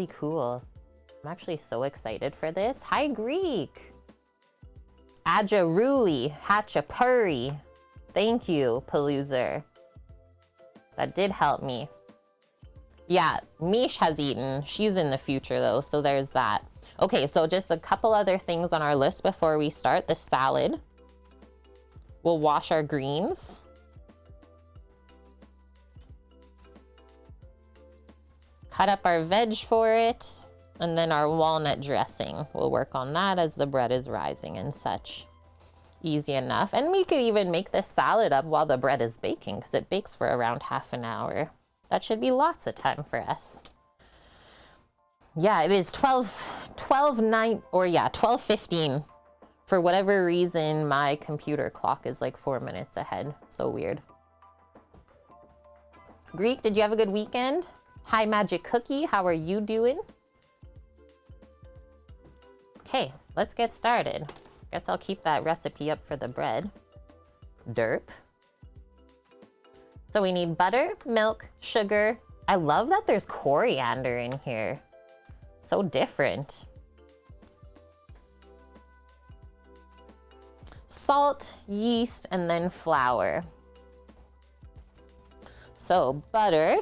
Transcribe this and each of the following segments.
really cool. I'm actually so excited for this. Hi, Greek. Ajaruli, Khachapuri. Thank you, Paloozer. That did help me. Yeah, Mish has eaten. She's in the future though, so there's that. Okay, so just a couple other things on our list before we start. The salad. We'll wash our greens. Cut up our veg for it. And then our walnut dressing. We'll work on that as the bread is rising and such. Easy enough. And we could even make this salad up while the bread is baking because it bakes for around half an hour. That should be lots of time for us. Yeah, it is 12:15. For whatever reason, my computer clock is like 4 minutes ahead. So weird. Greek, did you have a good weekend? Hi, Magic Cookie. How are you doing? Okay, let's get started. Guess I'll keep that recipe up for the bread. Derp. So we need butter, milk, sugar. I love that there's coriander in here. So different. Salt, yeast, and then flour. So butter.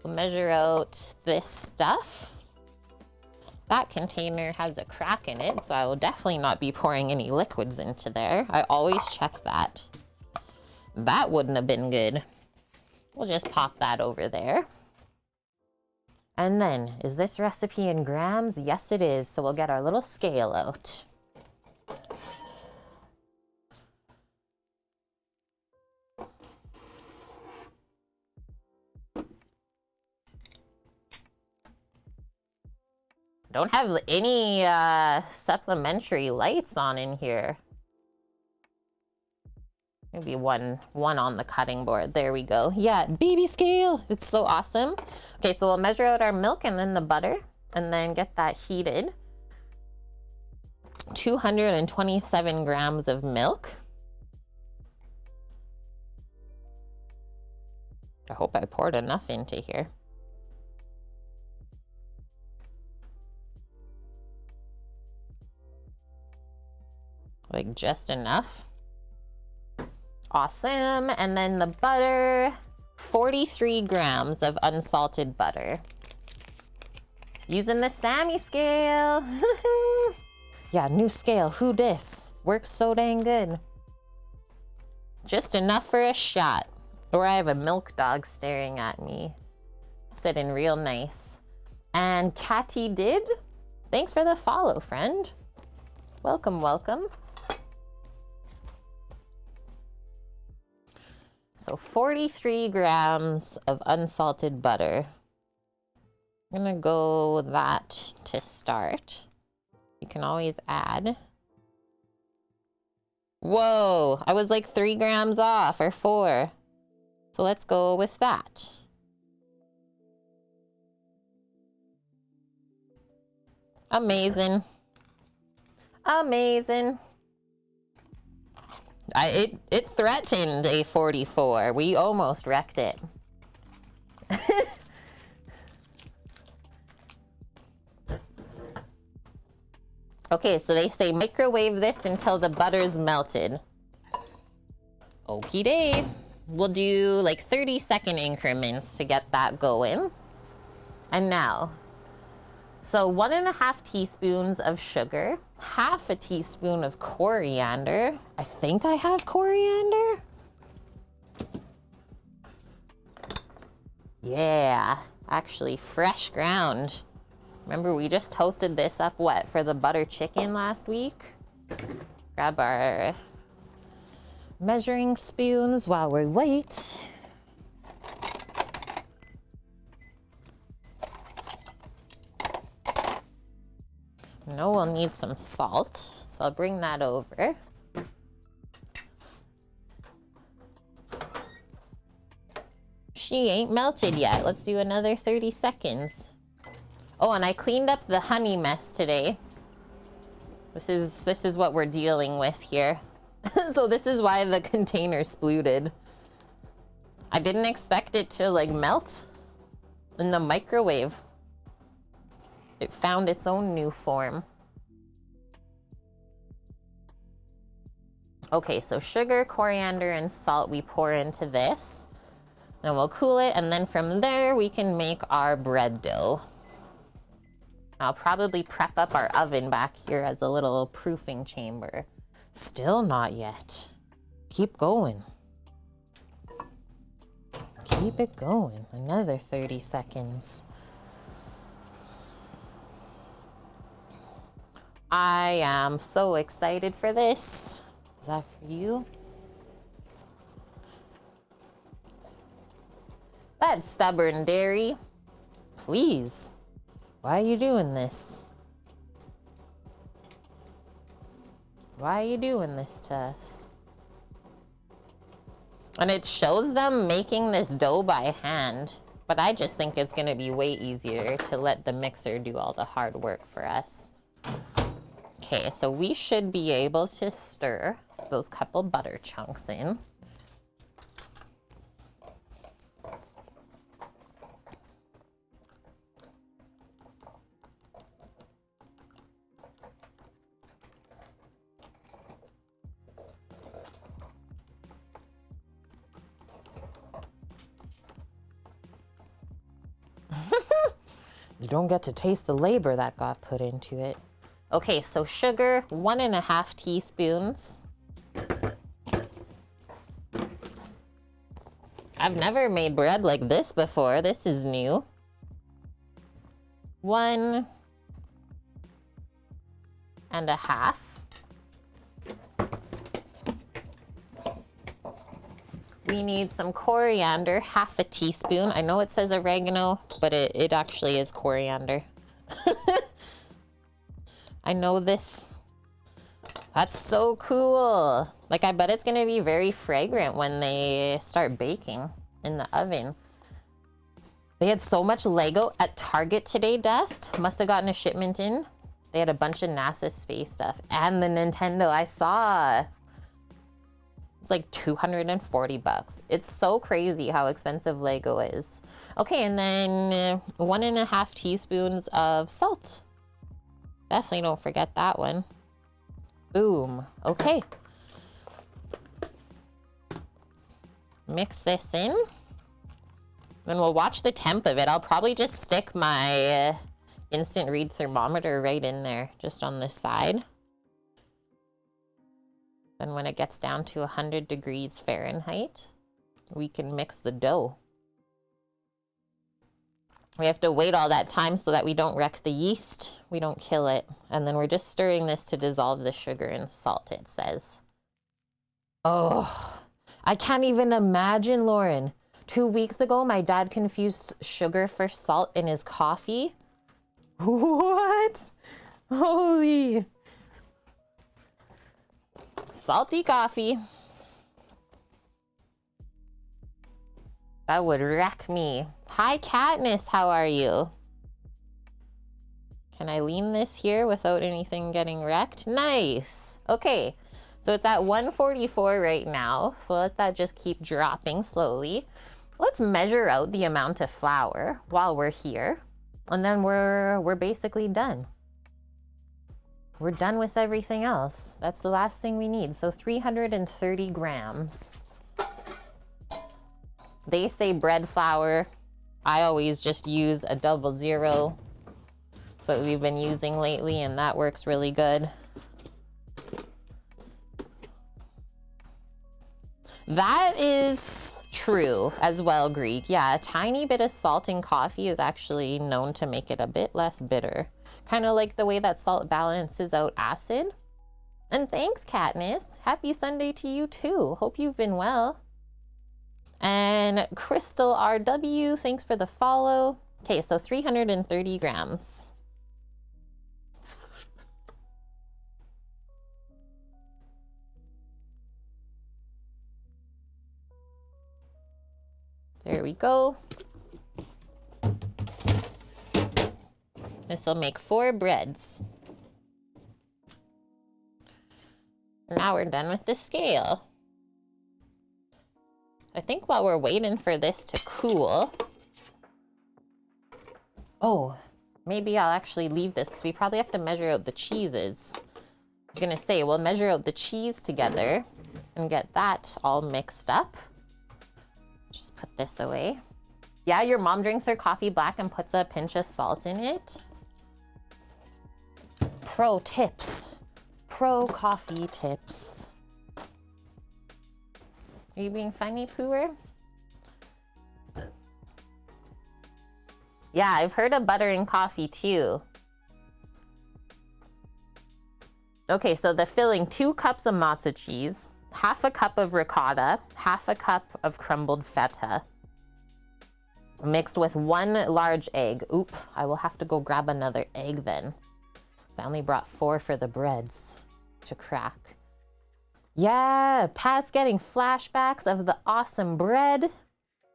We'll measure out this stuff. That container has a crack in it, so I will definitely not be pouring any liquids into there. I always check that. That wouldn't have been good. We'll just pop that over there. And then, is this recipe in grams? Yes, it is. So we'll get our little scale out. Don't have any supplementary lights on in here. Maybe one on the cutting board. There we go. Yeah, baby scale. It's so awesome. Okay, so we'll measure out our milk and then the butter and then get that heated. 227 grams of milk. I hope I poured enough into here. Like just enough. Awesome. And then the butter, 43 grams of unsalted butter. Using the Sammy scale. Yeah, new scale. Who dis? Works so dang good. Just enough for a shot. Or I have a milk dog staring at me. Sitting real nice. And Catty did. Thanks for the follow, friend. Welcome, welcome. So 43 grams of unsalted butter. I'm gonna go that to start. You can always add. Whoa, I was like 3 grams off or 4. So let's go with that. Amazing. Amazing. It threatened a 44. We almost wrecked it. Okay, so they say microwave this until the butter's melted. Okie day. We'll do like 30-second increments to get that going. And now, so 1.5 teaspoons of sugar, half a teaspoon of coriander. I think I have coriander. Yeah, actually fresh ground. Remember we just toasted this up what for the butter chicken last week? Grab our measuring spoons while we wait. No, we'll need some salt, so I'll bring that over. She ain't melted yet. Let's do another 30 seconds. Oh, and I cleaned up the honey mess today. This is what we're dealing with here. So this is why the container splooted. I didn't expect it to like melt in the microwave. It found its own new form. Okay, so sugar, coriander, and salt we pour into this. And we'll cool it, and then from there we can make our bread dough. I'll probably prep up our oven back here as a little proofing chamber. Still not yet. Keep going. Keep it going. Another 30 seconds. I am so excited for this. Is that for you? That stubborn dairy. Please. Why are you doing this? Why are you doing this to us? And it shows them making this dough by hand, but I just think it's gonna be way easier to let the mixer do all the hard work for us. Okay, so we should be able to stir those couple butter chunks in. You don't get to taste the labor that got put into it. Okay, so sugar, 1.5 teaspoons. I've never made bread like this before. This is new. 1.5. We need some coriander, 1/2 teaspoon. I know it says oregano, but it actually is coriander. I know this. That's so cool. Like, I bet it's gonna be very fragrant when they start baking in the oven. They had so much Lego at Target today, Dust. Must have gotten a shipment in. They had a bunch of NASA space stuff. And the Nintendo, I saw. It's like 240 bucks. It's so crazy how expensive Lego is. Okay, and then 1.5 teaspoons of salt. Definitely don't forget that one. Boom. Okay. Mix this in. Then we'll watch the temp of it. I'll probably just stick my instant read thermometer right in there, just on this side. Then when it gets down to 100 degrees Fahrenheit, we can mix the dough. We have to wait all that time so that we don't wreck the yeast. We don't kill it. And then we're just stirring this to dissolve the sugar and salt, it says. Oh, I can't even imagine, Lauren. 2 weeks ago, my dad confused sugar for salt in his coffee. What? Holy. Salty coffee. That would wreck me. Hi, Katniss, how are you? Can I lean this here without anything getting wrecked? Nice. Okay, so it's at 144 right now. So let that just keep dropping slowly. Let's measure out the amount of flour while we're here. And then we're basically done. We're done with everything else. That's the last thing we need. So 330 grams. They say bread flour. I always just use a 00. That's what we've been using lately, and that works really good. That is true as well, Greek. Yeah, a tiny bit of salt in coffee is actually known to make it a bit less bitter. Kind of like the way that salt balances out acid. And thanks, Katniss. Happy Sunday to you too. Hope you've been well. And Crystal RW, thanks for the follow. Okay, so 330 grams. There we go. This will make 4 breads. Now we're done with the scale. I think while we're waiting for this to cool. Oh, Maybe I'll actually leave this because we probably have to measure out the cheeses. I was gonna say, we'll measure out the cheese together and get that all mixed up. Just put this away. Yeah, your mom drinks her coffee black and puts a pinch of salt in it. Pro tips. Pro coffee tips. Are you being funny, Pooer? Yeah, I've heard of butter in coffee too. Okay, so the filling, 2 cups of matzo cheese, half a cup of ricotta, half a cup of crumbled feta, mixed with 1 large egg. Oop, I will have to go grab another egg then. I only brought 4 for the breads to crack. Yeah, Pat's getting flashbacks of the awesome bread.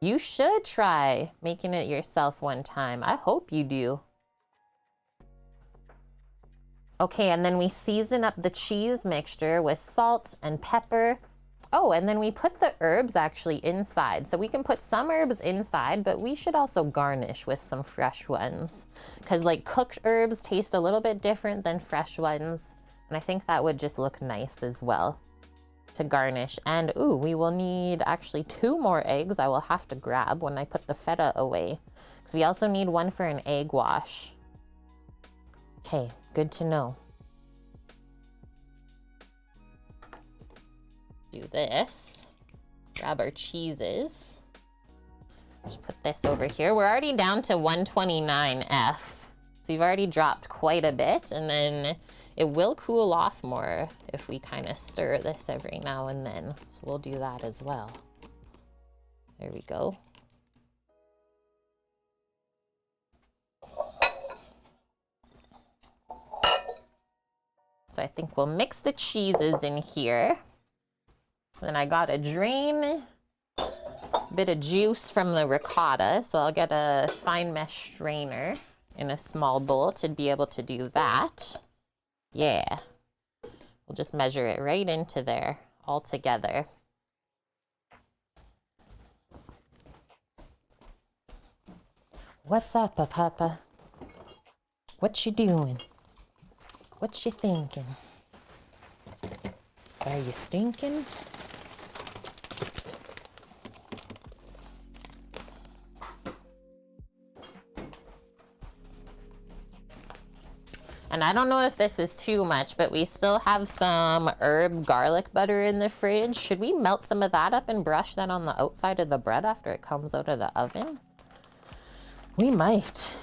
You should try making it yourself one time. I hope you do. Okay, and then we season up the cheese mixture with salt and pepper. Oh, and then we put the herbs actually inside. So we can put some herbs inside, but we should also garnish with some fresh ones. Because like cooked herbs taste a little bit different than fresh ones. And I think that would just look nice as well to garnish. And ooh, we will need actually 2 more eggs I will have to grab when I put the feta away. Because we also need 1 for an egg wash. Okay, good to know. Do this. Grab our cheeses. Just put this over here. We're already down to 129F. So you've already dropped quite a bit, and then it will cool off more if we kind of stir this every now and then. So we'll do that as well. There we go. So I think we'll mix the cheeses in here. Then I gotta drain a bit of juice from the ricotta. So I'll get a fine mesh strainer in a small bowl to be able to do that. Yeah. We'll just measure it right into there all together. What's up, Papa? What you doing? What you thinking? Are you stinking? And I don't know if this is too much, but we still have some herb garlic butter in the fridge. Should we melt some of that up and brush that on the outside of the bread after it comes out of the oven? We might.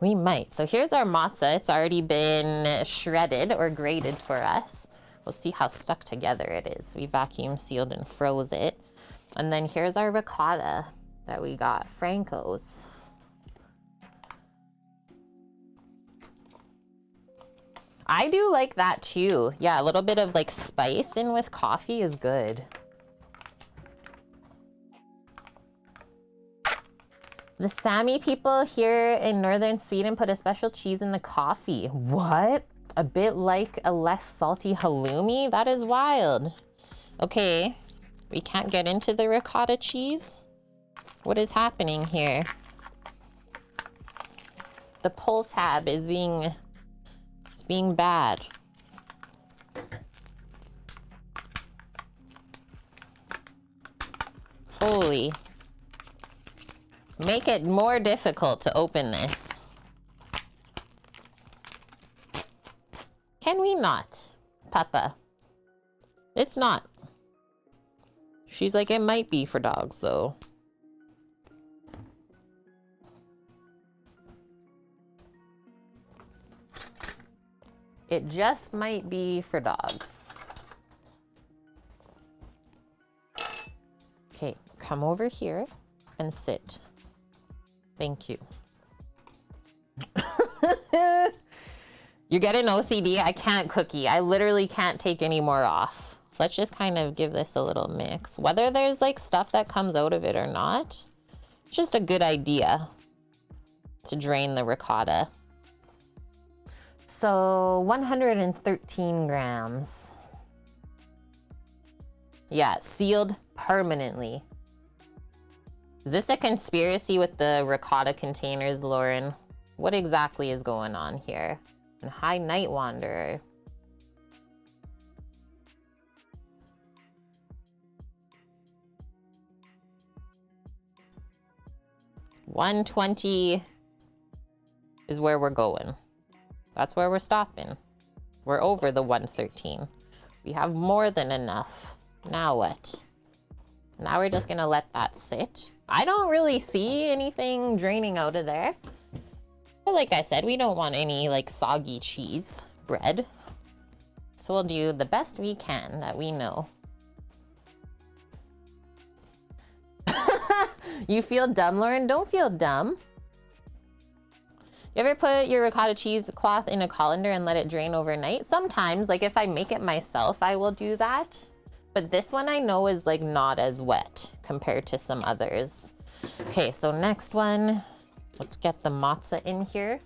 We might. So here's our matzah. It's already been shredded or grated for us. We'll see how stuck together it is. We vacuum sealed and froze it. And then here's our ricotta that we got, Franco's. I do like that too. Yeah, a little bit of like spice in with coffee is good. The Sami people here in northern Sweden put a special cheese in the coffee. What? A bit like a less salty halloumi? That is wild. Okay, we can't get into the ricotta cheese. What is happening here? The pull tab is being bad. Holy. Make it more difficult to open this. Can we not, Papa? It's not. She's like, it might be for dogs though. It just might be for dogs. Okay, come over here and sit. Thank you. You get an OCD? I can't cookie. I literally can't take any more off. So let's just kind of give this a little mix. Whether there's like stuff that comes out of it or not, it's just a good idea to drain the ricotta. So 113 grams. Yeah, sealed permanently. Is this a conspiracy with the ricotta containers, Lauren? What exactly is going on here? And hi, Night Wanderer. $120 is where we're going. That's where we're stopping. We're over the 113. We have more than enough. Now what? Now we're just gonna let that sit. I don't really see anything draining out of there. But like I said, we don't want any like soggy cheese bread. So we'll do the best we can that we know. You feel dumb, Lauren? Don't feel dumb. You ever put your ricotta cheese cloth in a colander and let it drain overnight? Sometimes, like if I make it myself, I will do that. But this one I know is like not as wet compared to some others. Okay, so next one, let's get the matzah in here.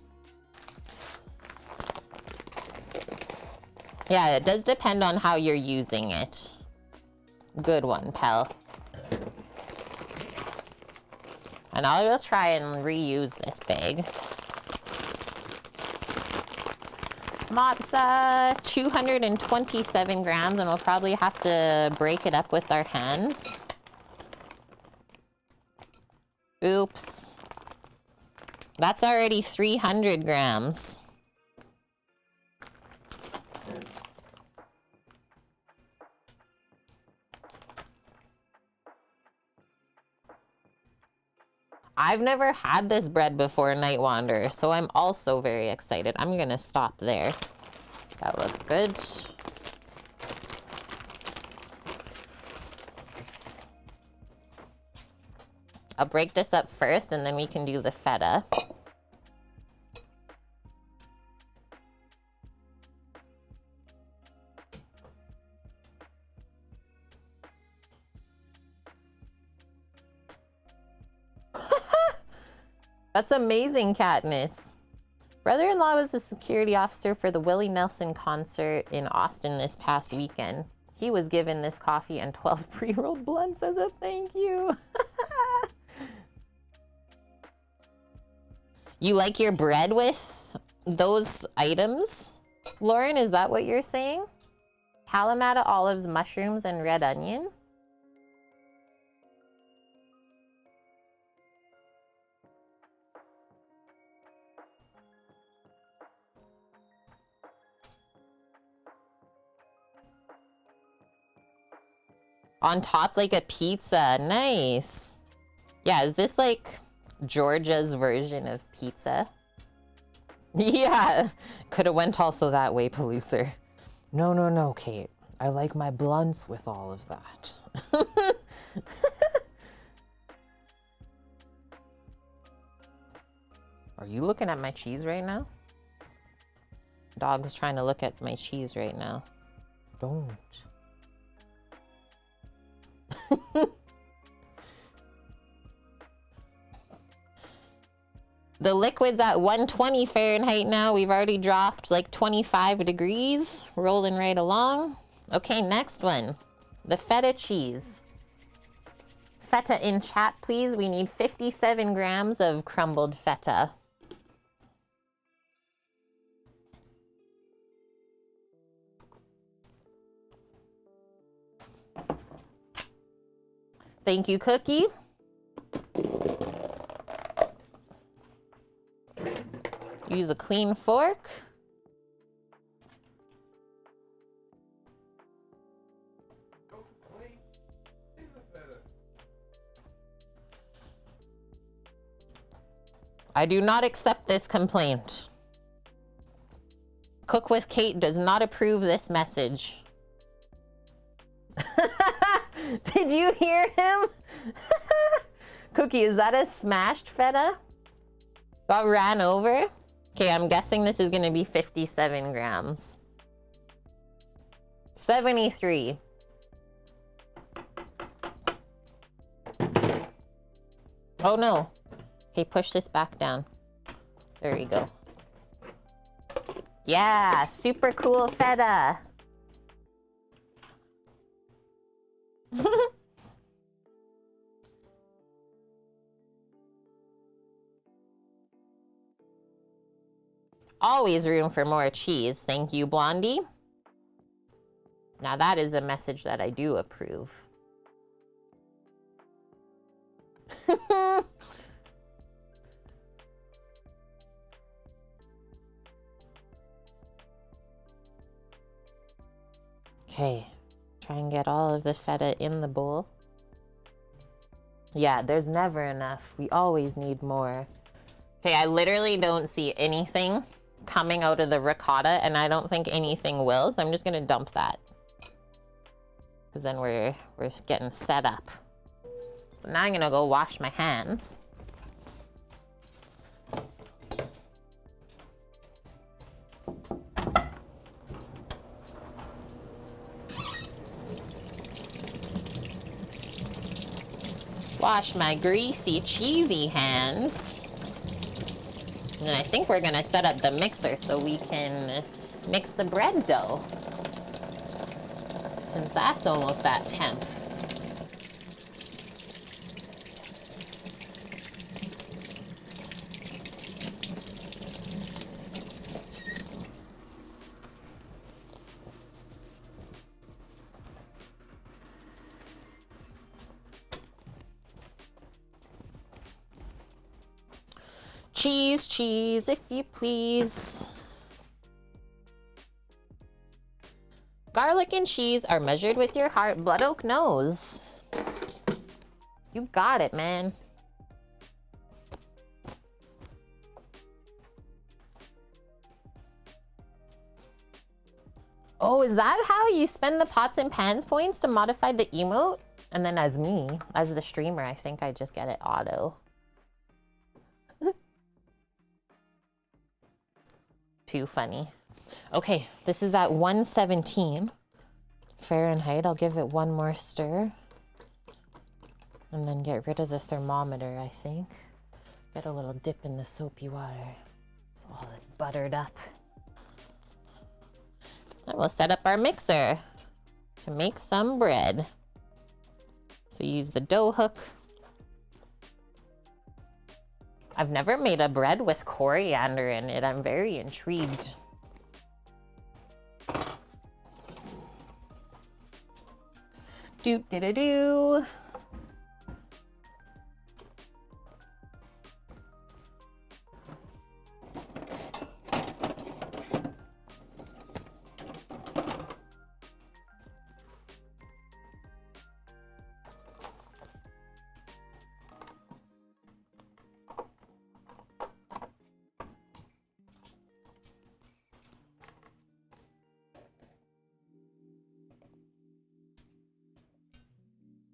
Yeah, it does depend on how you're using it. Good one, pal. And I will try and reuse this bag. Matzah, 227 grams, and we'll probably have to break it up with our hands. Oops. That's already 300 grams. I've never had this bread before, Night Wanderer, so I'm also very excited. I'm gonna stop there. That looks good. I'll break this up first and then we can do the feta. That's amazing, Katniss. Brother-in-law was a security officer for the Willie Nelson concert in Austin this past weekend. He was given this coffee and 12 pre-rolled blunts as a thank you. You like your bread with those items? Lauren, is that what you're saying? Kalamata, olives, mushrooms, and red onion? On top like a pizza. Nice. Yeah, is this like Georgia's version of pizza? Yeah, could have went also that way, Policer. No, Kate. I like my blunts with all of that. Are you looking at my cheese right now? Dog's trying to look at my cheese right now. Don't. The liquid's at 120 Fahrenheit now. We've already dropped like 25 degrees, rolling right along. Okay, next one, the feta cheese. Feta in chat, please. We need 57 grams of crumbled feta. Thank you, Cookie. Use a clean fork. I do not accept this complaint. Cook with Kate does not approve this message. Did you hear him? Cookie, is that a smashed feta? Got ran over? Okay, I'm guessing this is gonna be 57 grams. 73. Oh no. Okay, push this back down. There we go. Yeah, super cool feta. Always room for more cheese. Thank you, Blondie. Now that is a message that I do approve. Okay, try and get all of the feta in the bowl. Yeah, there's never enough. We always need more. Okay, I literally don't see anything coming out of the ricotta, and I don't think anything will, so I'm just gonna dump that. Because then we're getting set up. So now I'm gonna go wash my hands. Wash my greasy, cheesy hands. And then I think we're gonna set up the mixer so we can mix the bread dough. Since that's almost at temp. Cheese, cheese, if you please. Garlic and cheese are measured with your heart. Blood Oak knows. You got it, man. Oh, is that how you spend the pots and pans points to modify the emote? And then as me, as the streamer, I think I just get it auto. Too funny. Okay, this is at 117 Fahrenheit. I'll give it one more stir. And then get rid of the thermometer, I think. Get a little dip in the soapy water. It's all buttered up. And we'll set up our mixer to make some bread. So use the dough hook. I've never made a bread with coriander in it. I'm very intrigued. Do-do-do-do.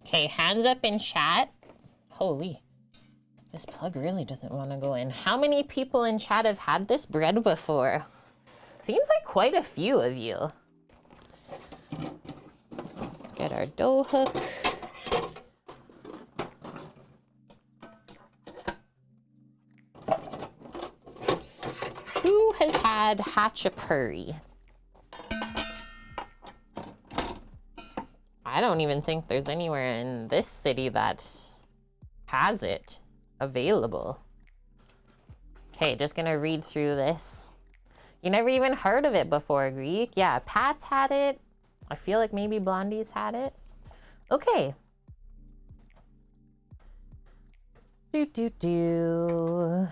Okay, hands up in chat. Holy, this plug really doesn't want to go in. How many people in chat have had this bread before? Seems like quite a few of you. Let's get our dough hook. Who has had Khachapuri? I don't even think there's anywhere in this city that has it available. Okay, just gonna read through this. You never even heard of it before, Greek? Yeah, Pat's had it. I feel like maybe Blondie's had it. Okay. Do.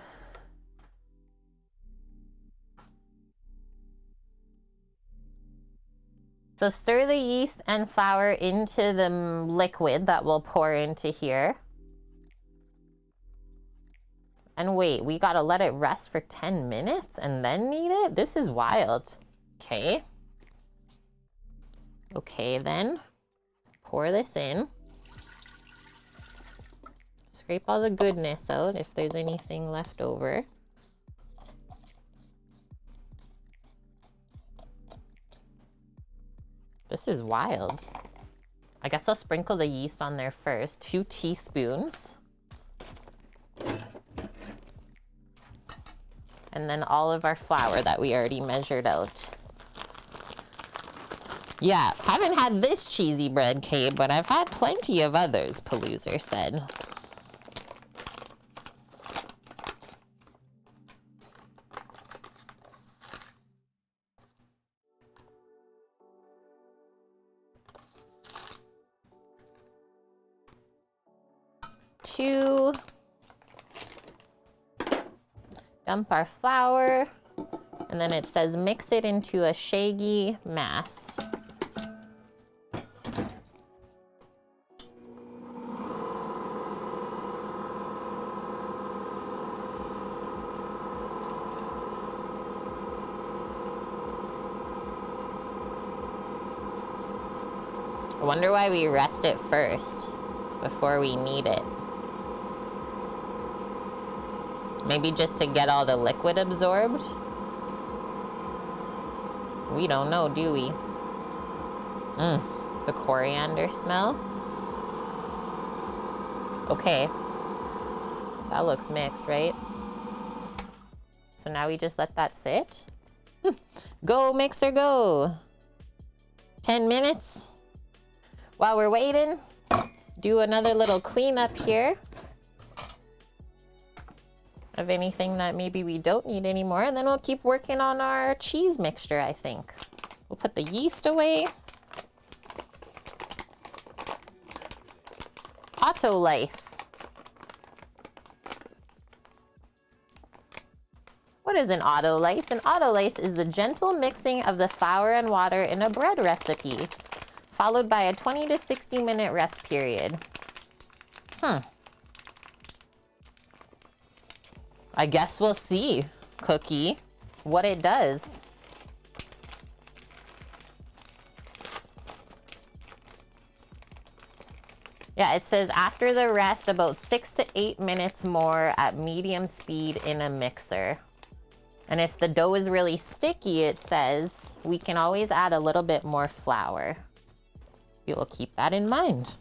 So stir the yeast and flour into the liquid that we'll pour into here. And wait, we gotta let it rest for 10 minutes and then knead it? This is wild. Okay. Okay then, pour this in. Scrape all the goodness out if there's anything left over. This is wild. I guess I'll sprinkle the yeast on there first. 2 teaspoons. And then all of our flour that we already measured out. Yeah, haven't had this cheesy bread, Kate, but I've had plenty of others, Paloozer said. 2. Dump our flour. And then it says mix it into a shaggy mass. I wonder why we rest it first before we knead it. Maybe just to get all the liquid absorbed? We don't know, do we? The coriander smell. Okay. That looks mixed, right? So now we just let that sit. Go, mixer, go. 10 minutes. While we're waiting, do another little cleanup here of anything that maybe we don't need anymore, and then we'll keep working on our cheese mixture, I think. We'll put the yeast away. Autolyse. What is an autolyse? An autolyse is the gentle mixing of the flour and water in a bread recipe, followed by a 20 to 60 minute rest period. I guess we'll see, Cookie, what it does. Yeah, it says after the rest, about 6 to 8 minutes more at medium speed in a mixer. And if the dough is really sticky, it says we can always add a little bit more flour. We will keep that in mind.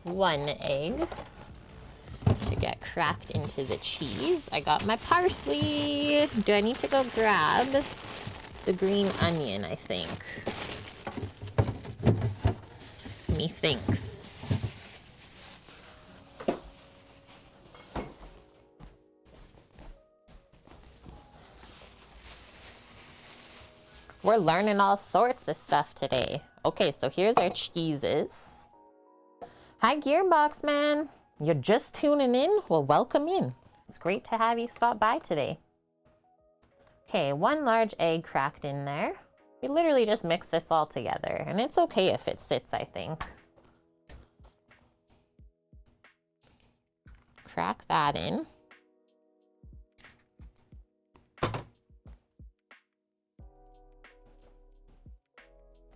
One egg to get cracked into the cheese. I got my parsley. Do I need to go grab the green onion, I think? Methinks. We're learning all sorts of stuff today. Okay, so here's our cheeses. Hi, Gearbox Man. You're just tuning in? Well, welcome in. It's great to have you stop by today. Okay, 1 large egg cracked in there. We literally just mix this all together, and it's okay if it sits, I think. Crack that in.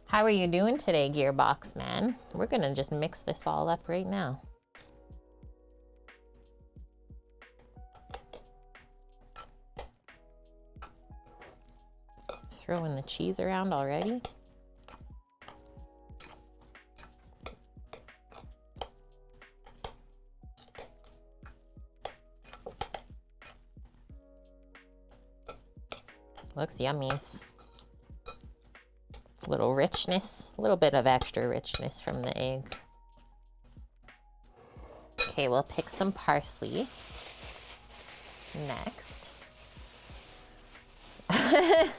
How are you doing today, Gearbox Man? We're gonna just mix this all up right now. Throwing the cheese around already. Looks yummies. A little richness, a little bit of extra richness from the egg. Okay, we'll pick some parsley next. Are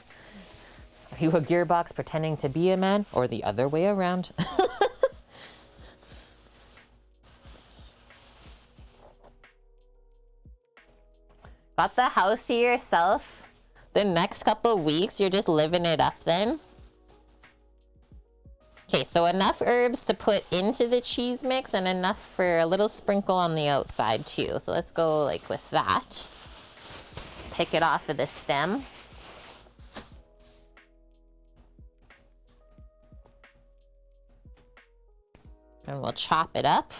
you a gearbox pretending to be a man, or the other way around? Got the house to yourself? The next couple weeks, you're just living it up then? Okay, so enough herbs to put into the cheese mix and enough for a little sprinkle on the outside too. So let's go like with that. Pick it off of the stem. And we'll chop it up.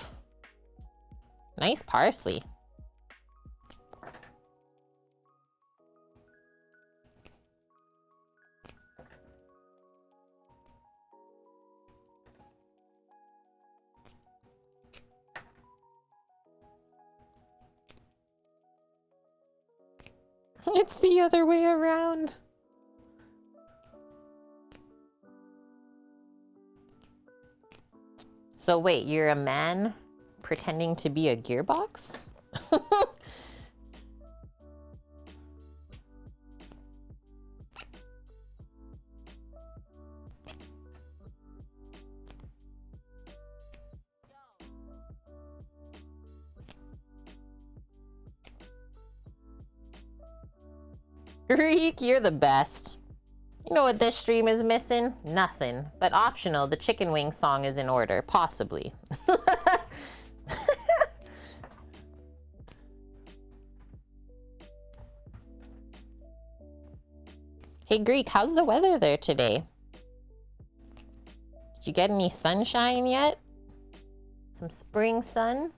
Nice parsley. It's the other way around. So wait, you're a man pretending to be a gearbox? Greek, you're the best. You know what this stream is missing? Nothing. But optional, the chicken wing song is in order. Possibly. Hey Greek, how's the weather there today? Did you get any sunshine yet? Some spring sun?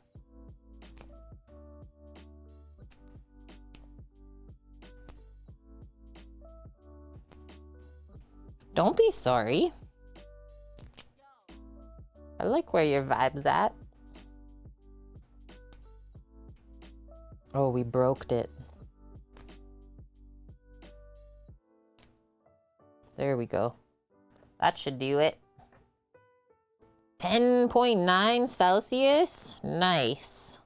Don't be sorry. I like where your vibe's at. Oh, we broked it. There we go. That should do it. 10.9 Celsius. Nice.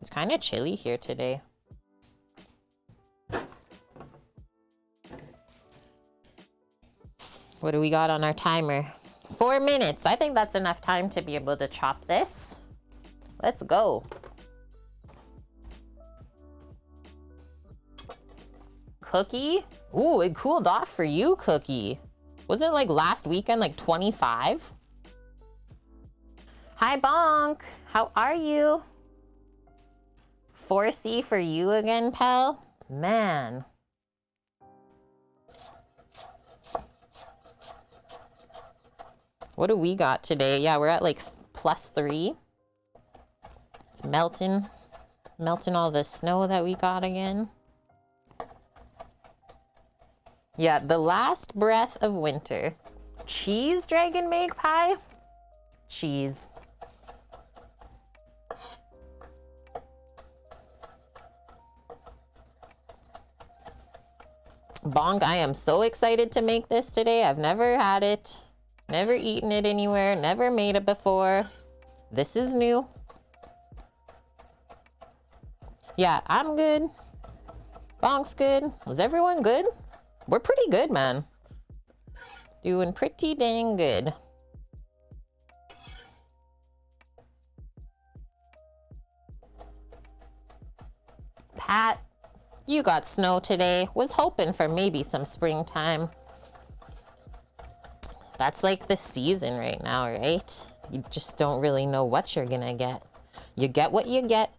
It's kind of chilly here today. What do we got on our timer? 4 minutes. I think that's enough time to be able to chop this. Let's go. Cookie? Ooh, it cooled off for you, Cookie. Wasn't it like last weekend, like 25? Hi, Bonk. How are you? 4C for you again, pal? Man. What do we got today? Yeah, we're at like +3. It's melting all the snow that we got again. Yeah, the last breath of winter. Cheese dragon magpie? Cheese. Bonk, I am so excited to make this today. I've never had it, never eaten it anywhere, never made it before. This is new. Yeah, I'm good. Bonk's good. Is everyone good? We're pretty good, man. Doing pretty dang good. Pat, you got snow today. Was hoping for maybe some springtime. That's like the season right now, right? You just don't really know what you're gonna get. You get what you get.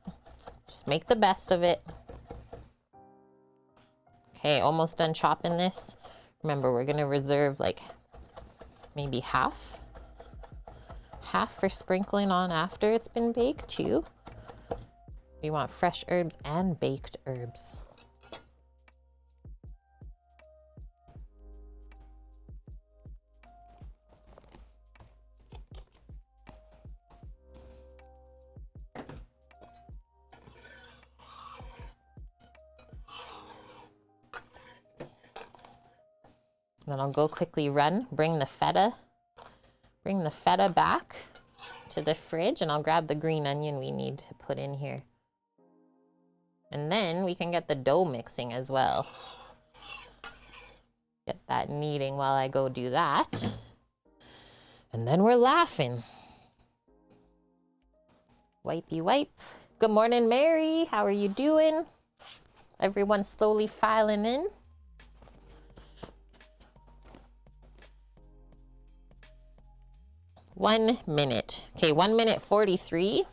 Just make the best of it. Okay, almost done chopping this. Remember, we're gonna reserve like maybe half for sprinkling on after it's been baked too. We want fresh herbs and baked herbs. Then I'll go quickly bring the feta back to the fridge, and I'll grab the green onion we need to put in here. And then we can get the dough mixing as well. Get that kneading while I go do that. And then we're laughing. Wipey wipe. Good morning, Mary. How are you doing? Everyone's slowly filing in. One minute. Okay, 1 minute 43.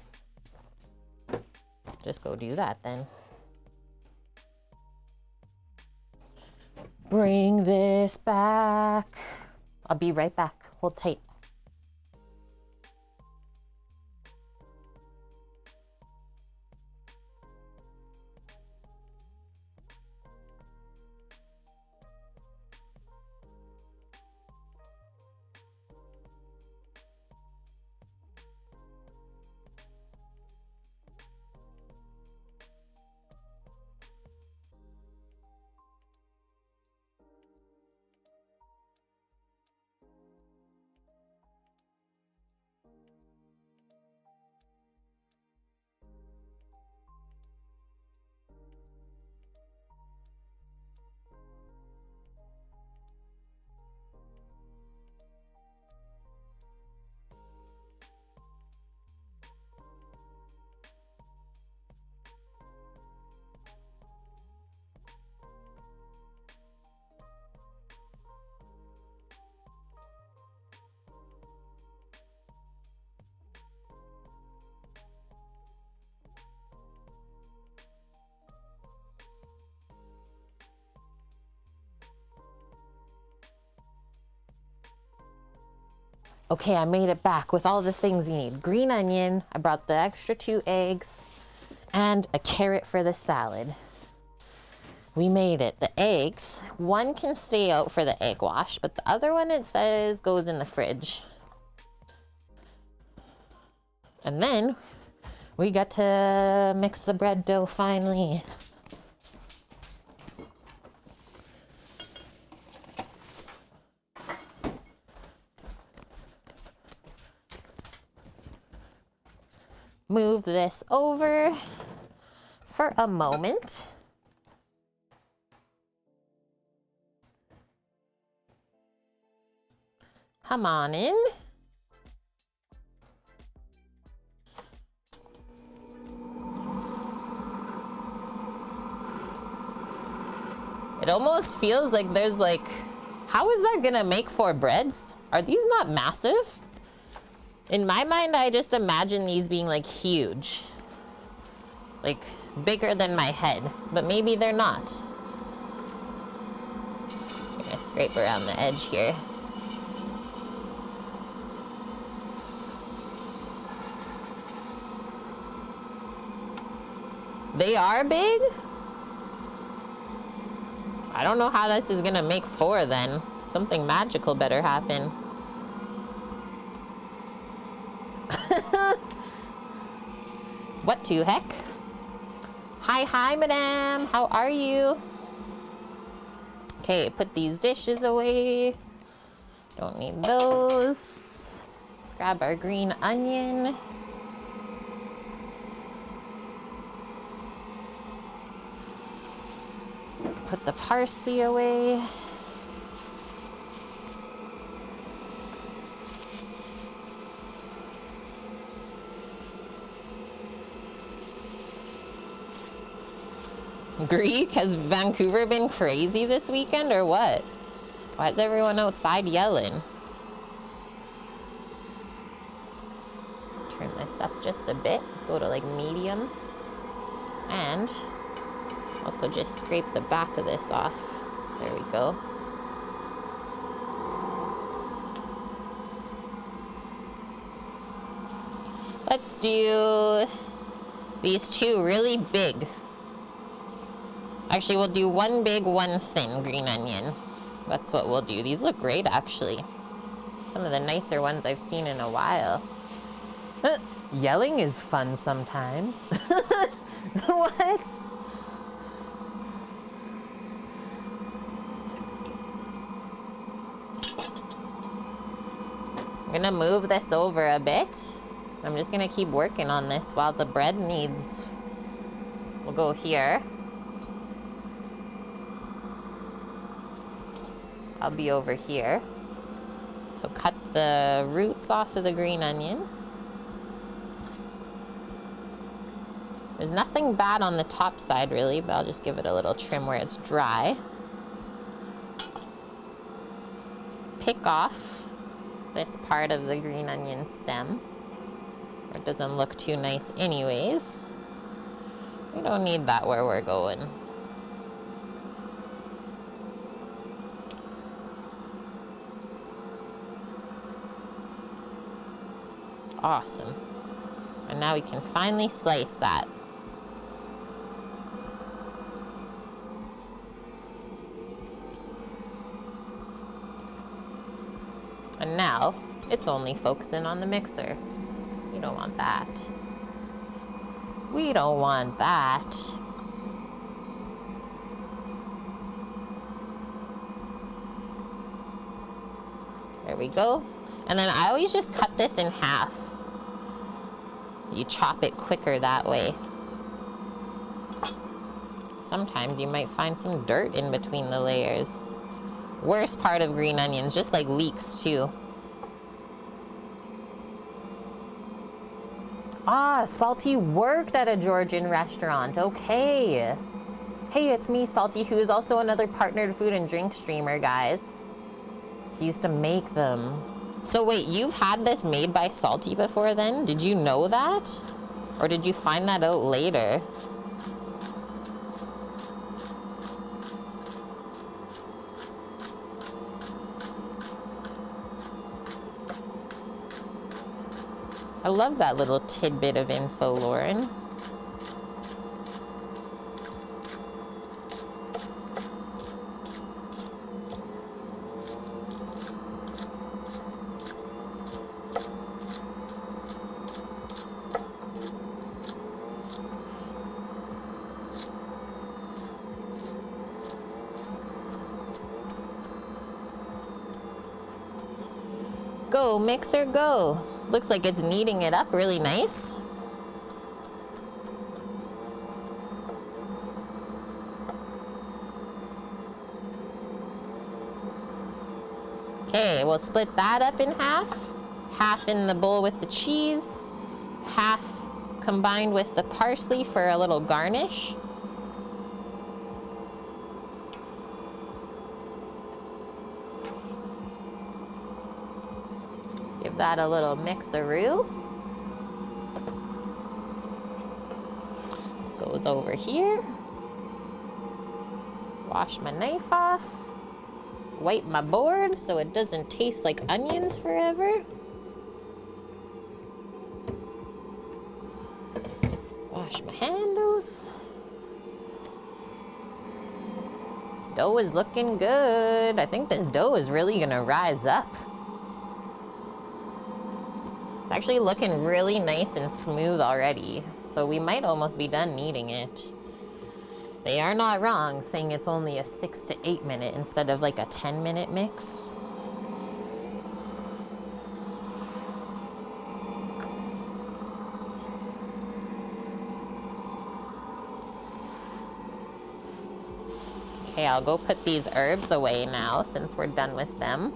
Just go do that then. Bring this back. I'll be right back. Hold tight. Okay, I made it back with all the things you need. Green onion, I brought the extra 2 eggs, and a carrot for the salad. We made it. The eggs, one can stay out for the egg wash, but the other one, it says, goes in the fridge. And then we got to mix the bread dough finally. Move this over for a moment. Come on in. It almost feels like there's like, how is that gonna make 4 breads? Are these not massive? In my mind, I just imagine these being like huge. Like bigger than my head, but maybe they're not. I'm gonna scrape around the edge here. They are big? I don't know how this is gonna make 4 then. Something magical better happen. What to heck? Hi, madame. How are you? Okay, put these dishes away. Don't need those. Let's grab our green onion. Put the parsley away. Greek? Has Vancouver been crazy this weekend or what? Why is everyone outside yelling? Turn this up just a bit. Go to like medium. And also just scrape the back of this off. There we go. Let's do these 2 really big. Actually, we'll do 1 big, 1 thin green onion. That's what we'll do. These look great, actually. Some of the nicer ones I've seen in a while. Yelling is fun sometimes. What? I'm gonna move this over a bit. I'm just gonna keep working on this while the bread needs. We'll go here. I'll be over here. So cut the roots off of the green onion. There's nothing bad on the top side really, but I'll just give it a little trim where it's dry. Pick off this part of the green onion stem. It doesn't look too nice anyways. We don't need that where we're going. Awesome. And now we can finally slice that. And now it's only focusing on the mixer. We don't want that. We don't want that. There we go. And then I always just cut this in half. You chop it quicker that way. Sometimes you might find some dirt in between the layers. Worst part of green onions, just like leeks too. Ah, Salty worked at a Georgian restaurant. Okay. Hey, it's me, Salty, who is also another partnered food and drink streamer, guys. He used to make them. So wait, you've had this made by Salty before then? Did you know that? Or did you find that out later? I love that little tidbit of info, Lauren. Go, mixer, go. Looks like it's kneading it up really nice. Okay, we'll split that up in half. Half in the bowl with the cheese, half combined with the parsley for a little garnish. Give that a little mixeroo. This goes over here. Wash my knife off. Wipe my board so it doesn't taste like onions forever. Wash my handles. This dough is looking good. I think this dough is really gonna rise up. It's actually looking really nice and smooth already. So we might almost be done kneading it. They are not wrong saying it's only a 6 to 8 minute instead of like a 10-minute mix. Okay, I'll go put these herbs away now since we're done with them.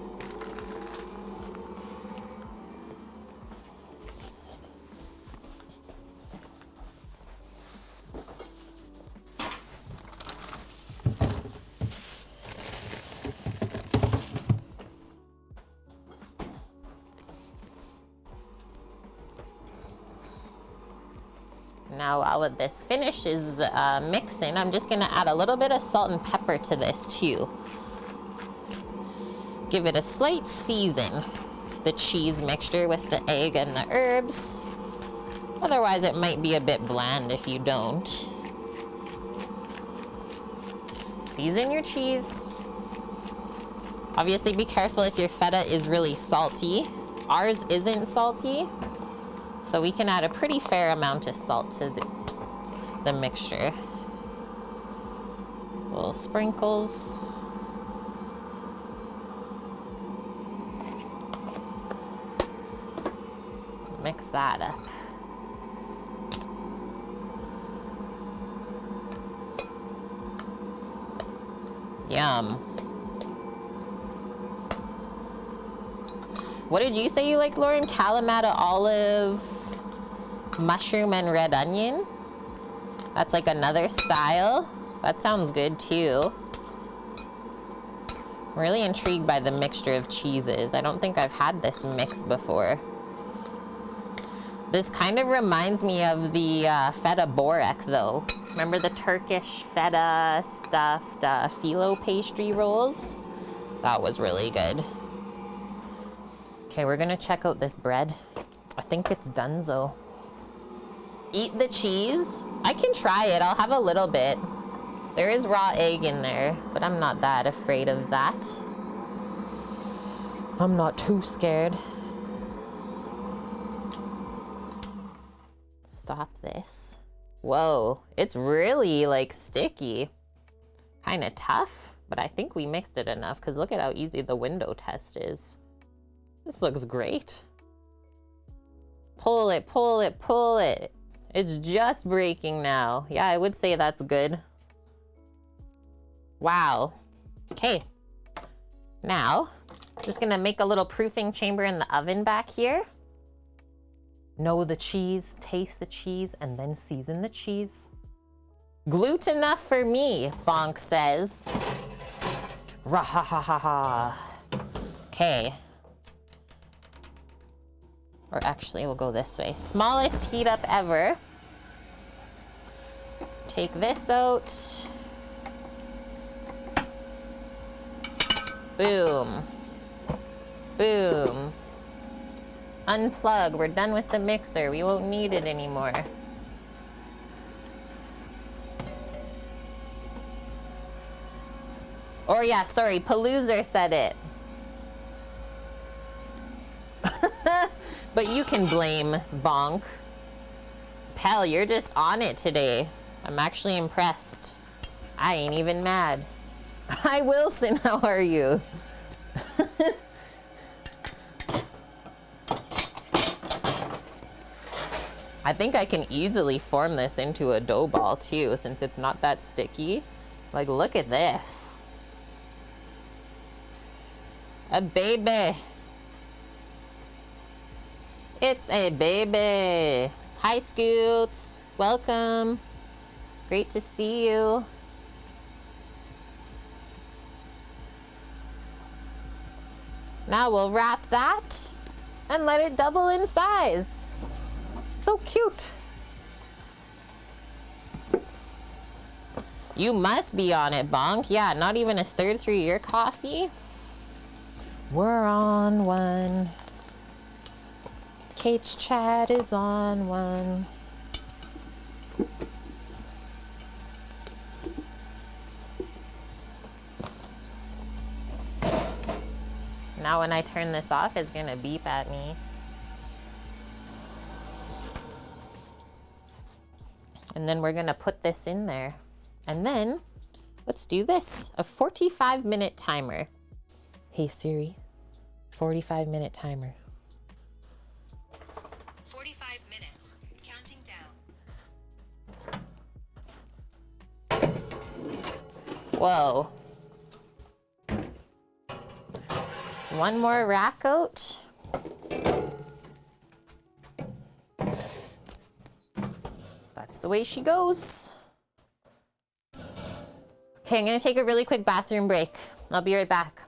Now while this finishes mixing, I'm just gonna add a little bit of salt and pepper to this too. Give it a slight season, the cheese mixture with the egg and the herbs. Otherwise it might be a bit bland if you don't. Season your cheese. Obviously be careful if your feta is really salty. Ours isn't salty. So we can add a pretty fair amount of salt to the mixture. Little sprinkles. Mix that up. Yum. What did you say you like, Lauren? Kalamata olive, mushroom, and red onion? That's like another style. That sounds good too. I'm really intrigued by the mixture of cheeses. I don't think I've had this mix before. This kind of reminds me of the feta borek though. Remember the Turkish feta stuffed phyllo pastry rolls? That was really good. Okay, we're gonna check out this bread. I think it's donezo. Eat the cheese. I can try it, I'll have a little bit. There is raw egg in there, but I'm not that afraid of that. I'm not too scared. Stop this. Whoa, it's really like sticky. Kind of tough, but I think we mixed it enough because look at how easy the window test is. This looks great. Pull it, pull it, pull it. It's just breaking now. Yeah, I would say that's good. Wow. Okay. Now, just gonna make a little proofing chamber in the oven back here. Know the cheese, taste the cheese, and then season the cheese. Gluten enough for me, Bonk says. Rah-ha-ha-ha-ha. Okay. Or actually, we'll go this way. Smallest heat up ever. Take this out. Boom. Boom. Unplug. We're done with the mixer. We won't need it anymore. Or yeah, sorry, Paloozer said it. But you can blame Bonk. Pal, you're just on it today. I'm actually impressed. I ain't even mad. Hi, Wilson, how are you? I think I can easily form this into a dough ball too, since it's not that sticky. Like, look at this. A baby. It's a baby. Hi, Scoots. Welcome. Great to see you. Now we'll wrap that and let it double in size. So cute. You must be on it, Bonk. Yeah, not even a third through your coffee. We're on one. Kate's chat is on one. Now when I turn this off, it's gonna beep at me. And then we're gonna put this in there. And then, let's do this. A 45-minute timer. Hey Siri, 45-minute timer. 45 minutes, counting down. Whoa. One more rack out. That's the way she goes. Okay, I'm gonna take a really quick bathroom break. I'll be right back.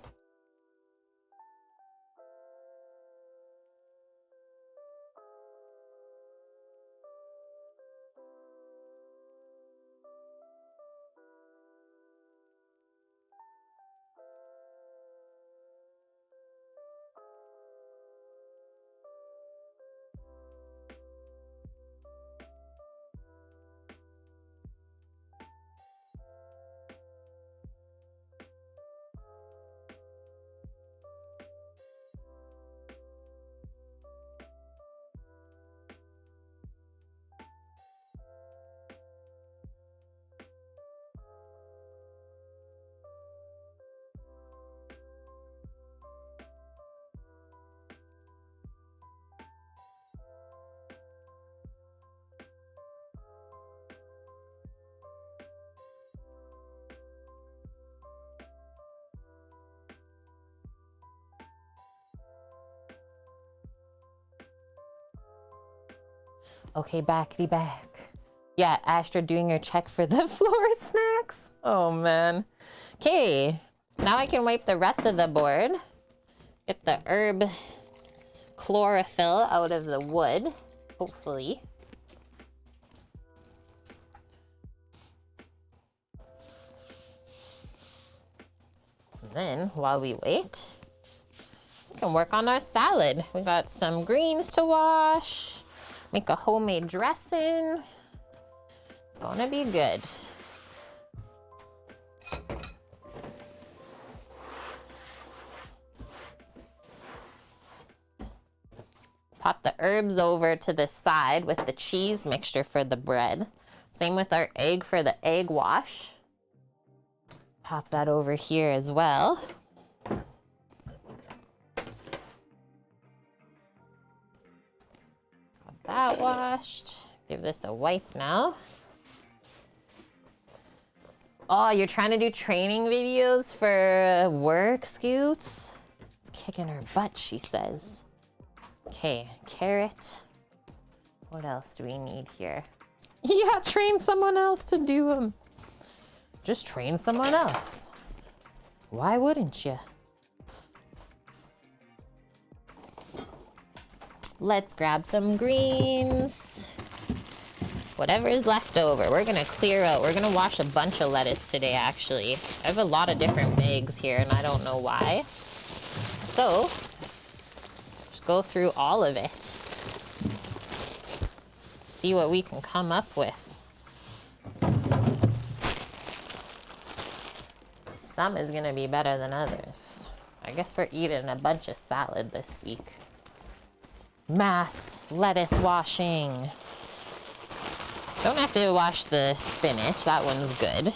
Okay, backity back. Yeah, Astra doing her check for the floor snacks. Oh man. Okay, now I can wipe the rest of the board. Get the herb chlorophyll out of the wood, hopefully. And then, while we wait, we can work on our salad. We got some greens to wash. Make a homemade dressing. It's gonna be good. Pop the herbs over to the side with the cheese mixture for the bread. Same with our egg for the egg wash. Pop that over here as well. That washed. Give this a wipe now. Oh, you're trying to do training videos for work, Scoots? It's kicking her butt, she says. Okay, carrot. What else do we need here? Yeah, train someone else to do them. Just train someone else. Why wouldn't you? Let's grab some greens. Whatever is left over, we're gonna clear out. We're gonna wash a bunch of lettuce today, actually. I have a lot of different bags here and I don't know why. So, Just go through all of it. See what we can come up with. Some is gonna be better than others. I guess we're eating a bunch of salad this week. Mass lettuce washing. Don't have to wash the spinach, that one's good.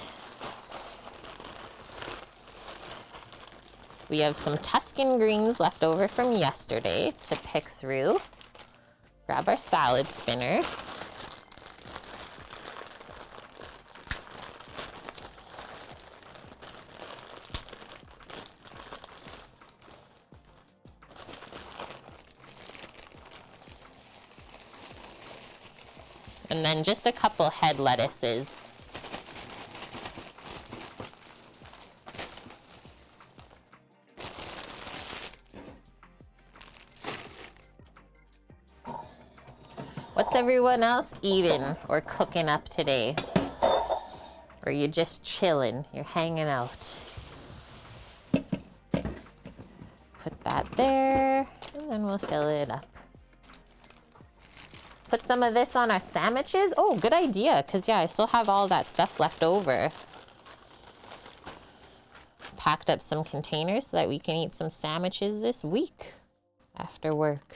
We have some Tuscan greens left over from yesterday to pick through. Grab our salad spinner. And then just a couple head lettuces. What's everyone else eating or cooking up today? Or you just chilling, you're hanging out? Put that there, and then we'll fill it up. Put some of this on our sandwiches. Oh, good idea, because yeah, I still have all that stuff left over. Packed up some containers so that we can eat some sandwiches this week after work,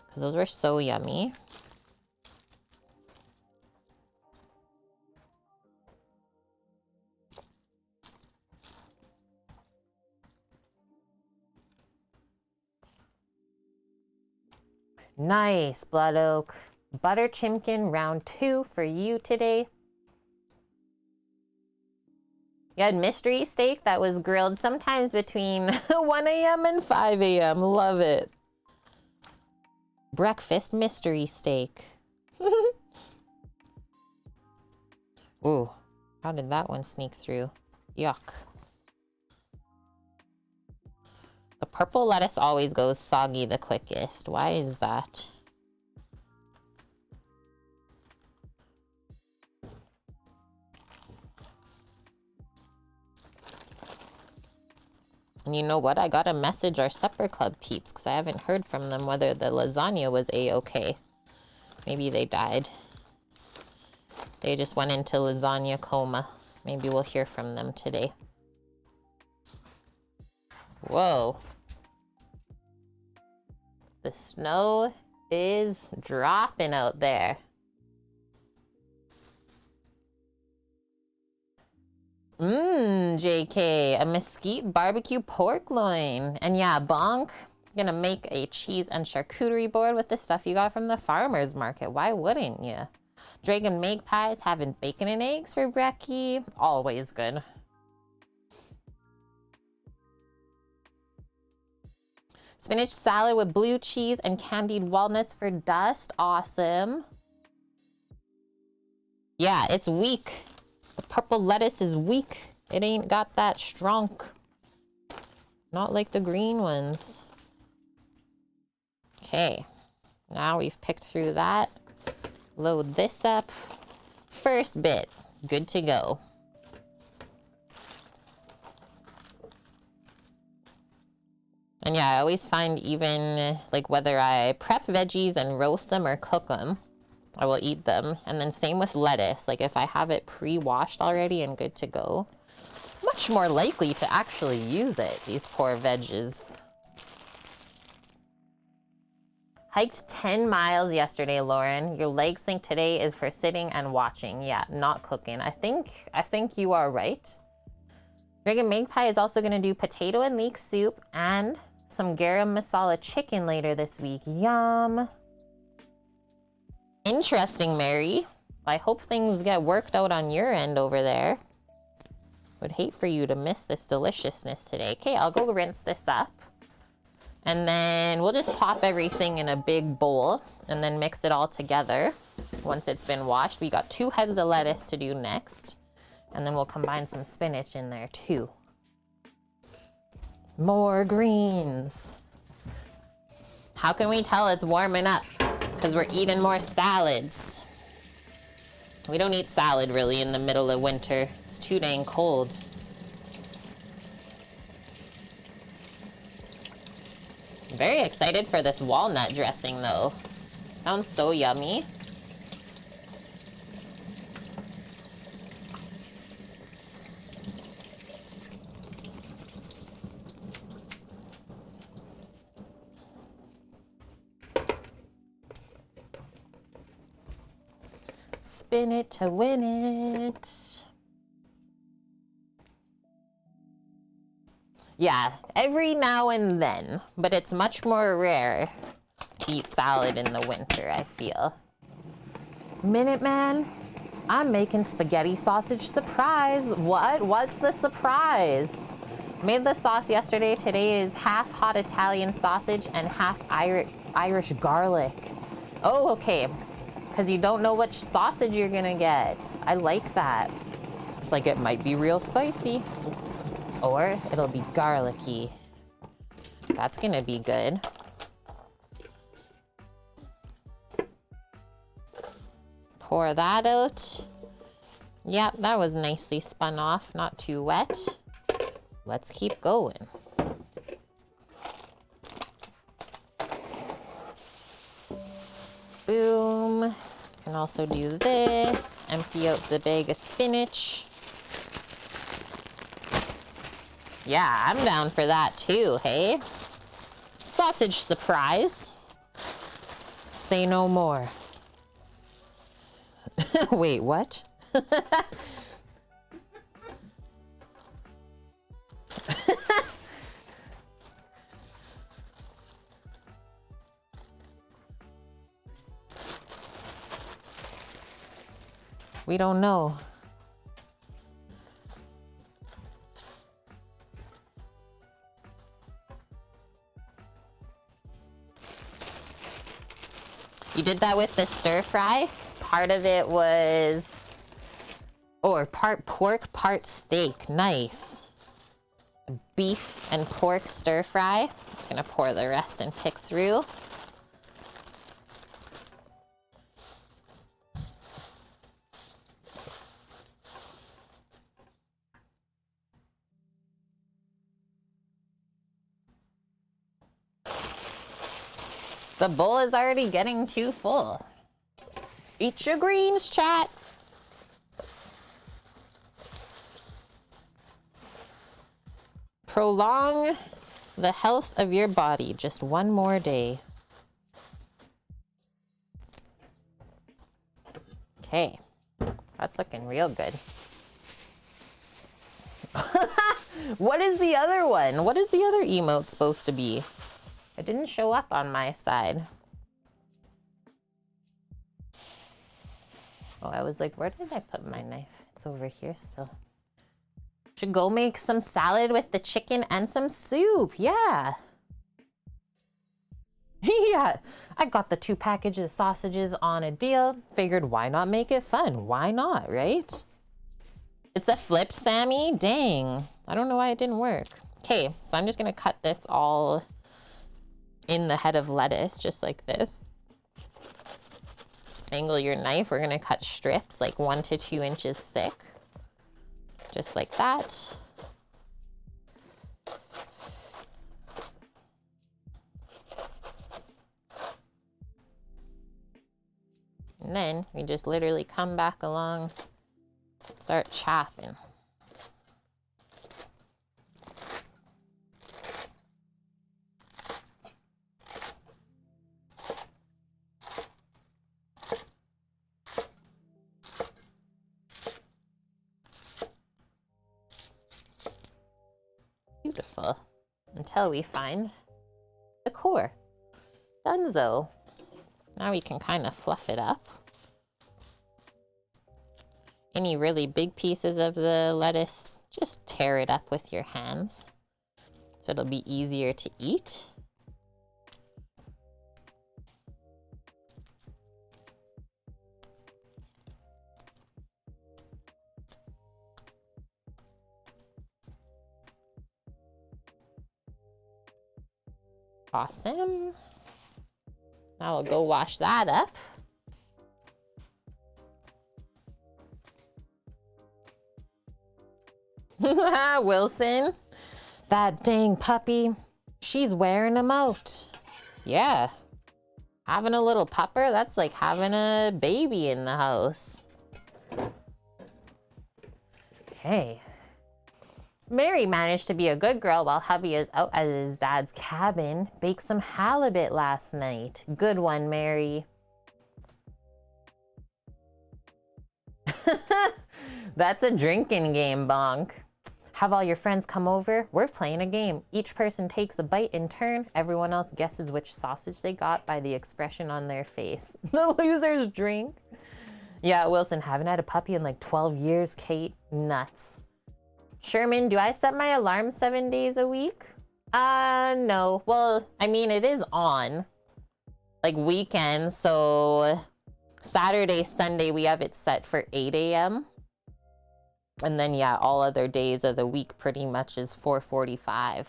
because those were so yummy. Nice, Blood Oak. Butter chimkin round 2 for you today. You had mystery steak that was grilled sometimes between 1 a.m. and 5 a.m. Love it. Breakfast mystery steak. Ooh, how did that one sneak through? Yuck. The purple lettuce always goes soggy the quickest. Why is that? And you know what? I gotta message our supper club peeps because I haven't heard from them whether the lasagna was a-okay. Maybe they died. They just went into lasagna coma. Maybe we'll hear from them today. Whoa. The snow is dropping out there. JK, a mesquite barbecue pork loin. And yeah, Bonk, gonna make a cheese and charcuterie board with the stuff you got from the farmer's market. Why wouldn't you? Dragon Magpies having bacon and eggs for brekkie. Always good. Spinach salad with blue cheese and candied walnuts for dust. Awesome. Yeah, it's weak. The purple lettuce is weak. It ain't got that strong. Not like the green ones. Okay. Now we've picked through that. Load this up. First bit. Good to go. And yeah, I always find even like whether I prep veggies and roast them or cook them, I will eat them. And then same with lettuce. Like if I have it pre-washed already and good to go, much more likely to actually use it, these poor veggies. Hiked 10 miles yesterday, Lauren. Your leg sink today is for sitting and watching. Yeah, not cooking. I think you are right. Dragon Magpie is also gonna do potato and leek soup and some garam masala chicken later this week. Yum. Interesting, Mary. I hope things get worked out on your end over there. Would hate for you to miss this deliciousness today. Okay, I'll go rinse this up. And then we'll just pop everything in a big bowl and then mix it all together once it's been washed. We got 2 heads of lettuce to do next. And then we'll combine some spinach in there too. More greens. How can we tell it's warming up? Because we're eating more salads. We don't eat salad really in the middle of winter. It's too dang cold. Very excited for this walnut dressing though. Sounds so yummy. Spin it to win it. Yeah, every now and then, but it's much more rare to eat salad in the winter, I feel. Minuteman, I'm making spaghetti sausage surprise. What? What's the surprise? Made the sauce yesterday. Today is half hot Italian sausage and half Irish garlic. Oh, okay. Because you don't know which sausage you're gonna get. I like that. It's like it might be real spicy. Or it'll be garlicky. That's gonna be good. Pour that out. Yep, that was nicely spun off, not too wet. Let's keep going. Boom. Can also do this. Empty out the bag of spinach. Yeah, I'm down for that too, hey? Sausage surprise. Say no more. Wait, what? We don't know. You did that with the stir fry? Part of it was, or part pork, part steak. Nice. Beef and pork stir fry. Just gonna pour the rest and pick through. The bowl is already getting too full. Eat your greens, chat. Prolong the health of your body just one more day. Okay, that's looking real good. What is the other one? What is the other emote supposed to be? It didn't show up on my side. Oh, I was like, where did I put my knife? It's over here still. Should go make some salad with the chicken and some soup. Yeah. Yeah. I got the 2 packages of sausages on a deal. Figured why not make it fun? Why not, right? It's a flip, Sammy. Dang. I don't know why it didn't work. Okay, so I'm just gonna cut this all in the head of lettuce, just like this. Angle your knife. We're gonna cut strips like 1 to 2 inches thick. Just like that. And then we just literally come back along, start chopping. Beautiful. Until we find the core. Dunzo. Now we can kind of fluff it up. Any really big pieces of the lettuce, just tear it up with your hands so it'll be easier to eat. Awesome. Now we'll go wash that up. Wilson, that dang puppy, she's wearing him out. Yeah. Having a little pupper, that's like having a baby in the house. Okay. Mary managed to be a good girl while hubby is out at his dad's cabin. Baked some halibut last night. Good one, Mary. That's a drinking game, Bonk. Have all your friends come over. We're playing a game. Each person takes a bite in turn. Everyone else guesses which sausage they got by the expression on their face. The losers drink. Yeah, Wilson, haven't had a puppy in like 12 years, Kate. Nuts. Sherman, do I set my alarm 7 days a week? No. Well, I mean, it is on. Like weekends, so Saturday, Sunday, we have it set for 8 a.m. And then, yeah, all other days of the week pretty much is 4:45.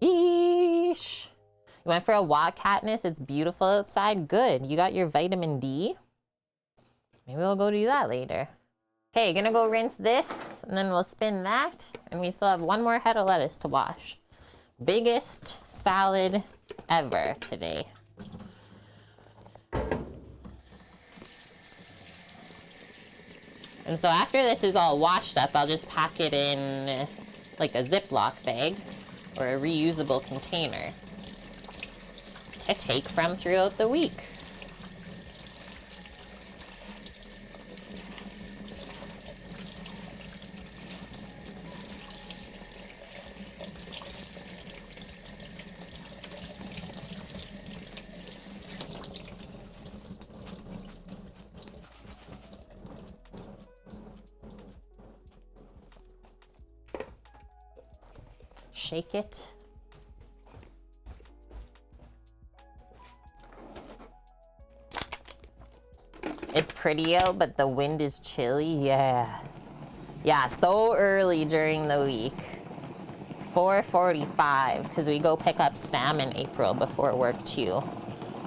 Yeesh. You went for a walk, Katniss? It's beautiful outside. Good. You got your vitamin D? Maybe we'll go do that later. Okay, gonna go rinse this, and then we'll spin that. And we still have one more head of lettuce to wash. Biggest salad ever today. And so after this is all washed up, I'll just pack it in like a Ziploc bag or a reusable container to take from throughout the week. Shake it. It's pretty out, but the wind is chilly. Yeah. Yeah, so early during the week. 4:45, because we go pick up Sam in April before work too.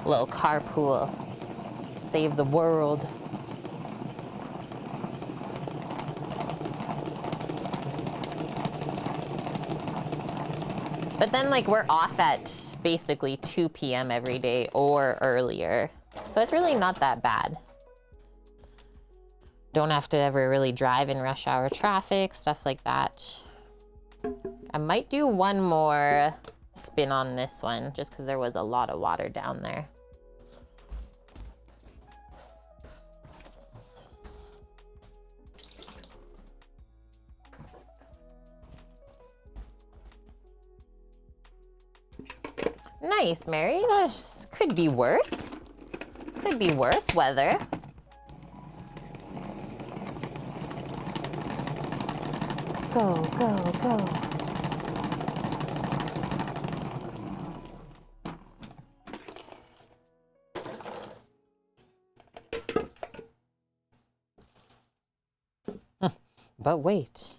A little carpool. Save the world. But then, like, we're off at basically 2 p.m. every day or earlier. So it's really not that bad. Don't have to ever really drive in rush hour traffic, stuff like that. I might do one more spin on this one, just because there was a lot of water down there. Nice, Mary. This could be worse. Could be worse weather. Go, go, go. But wait,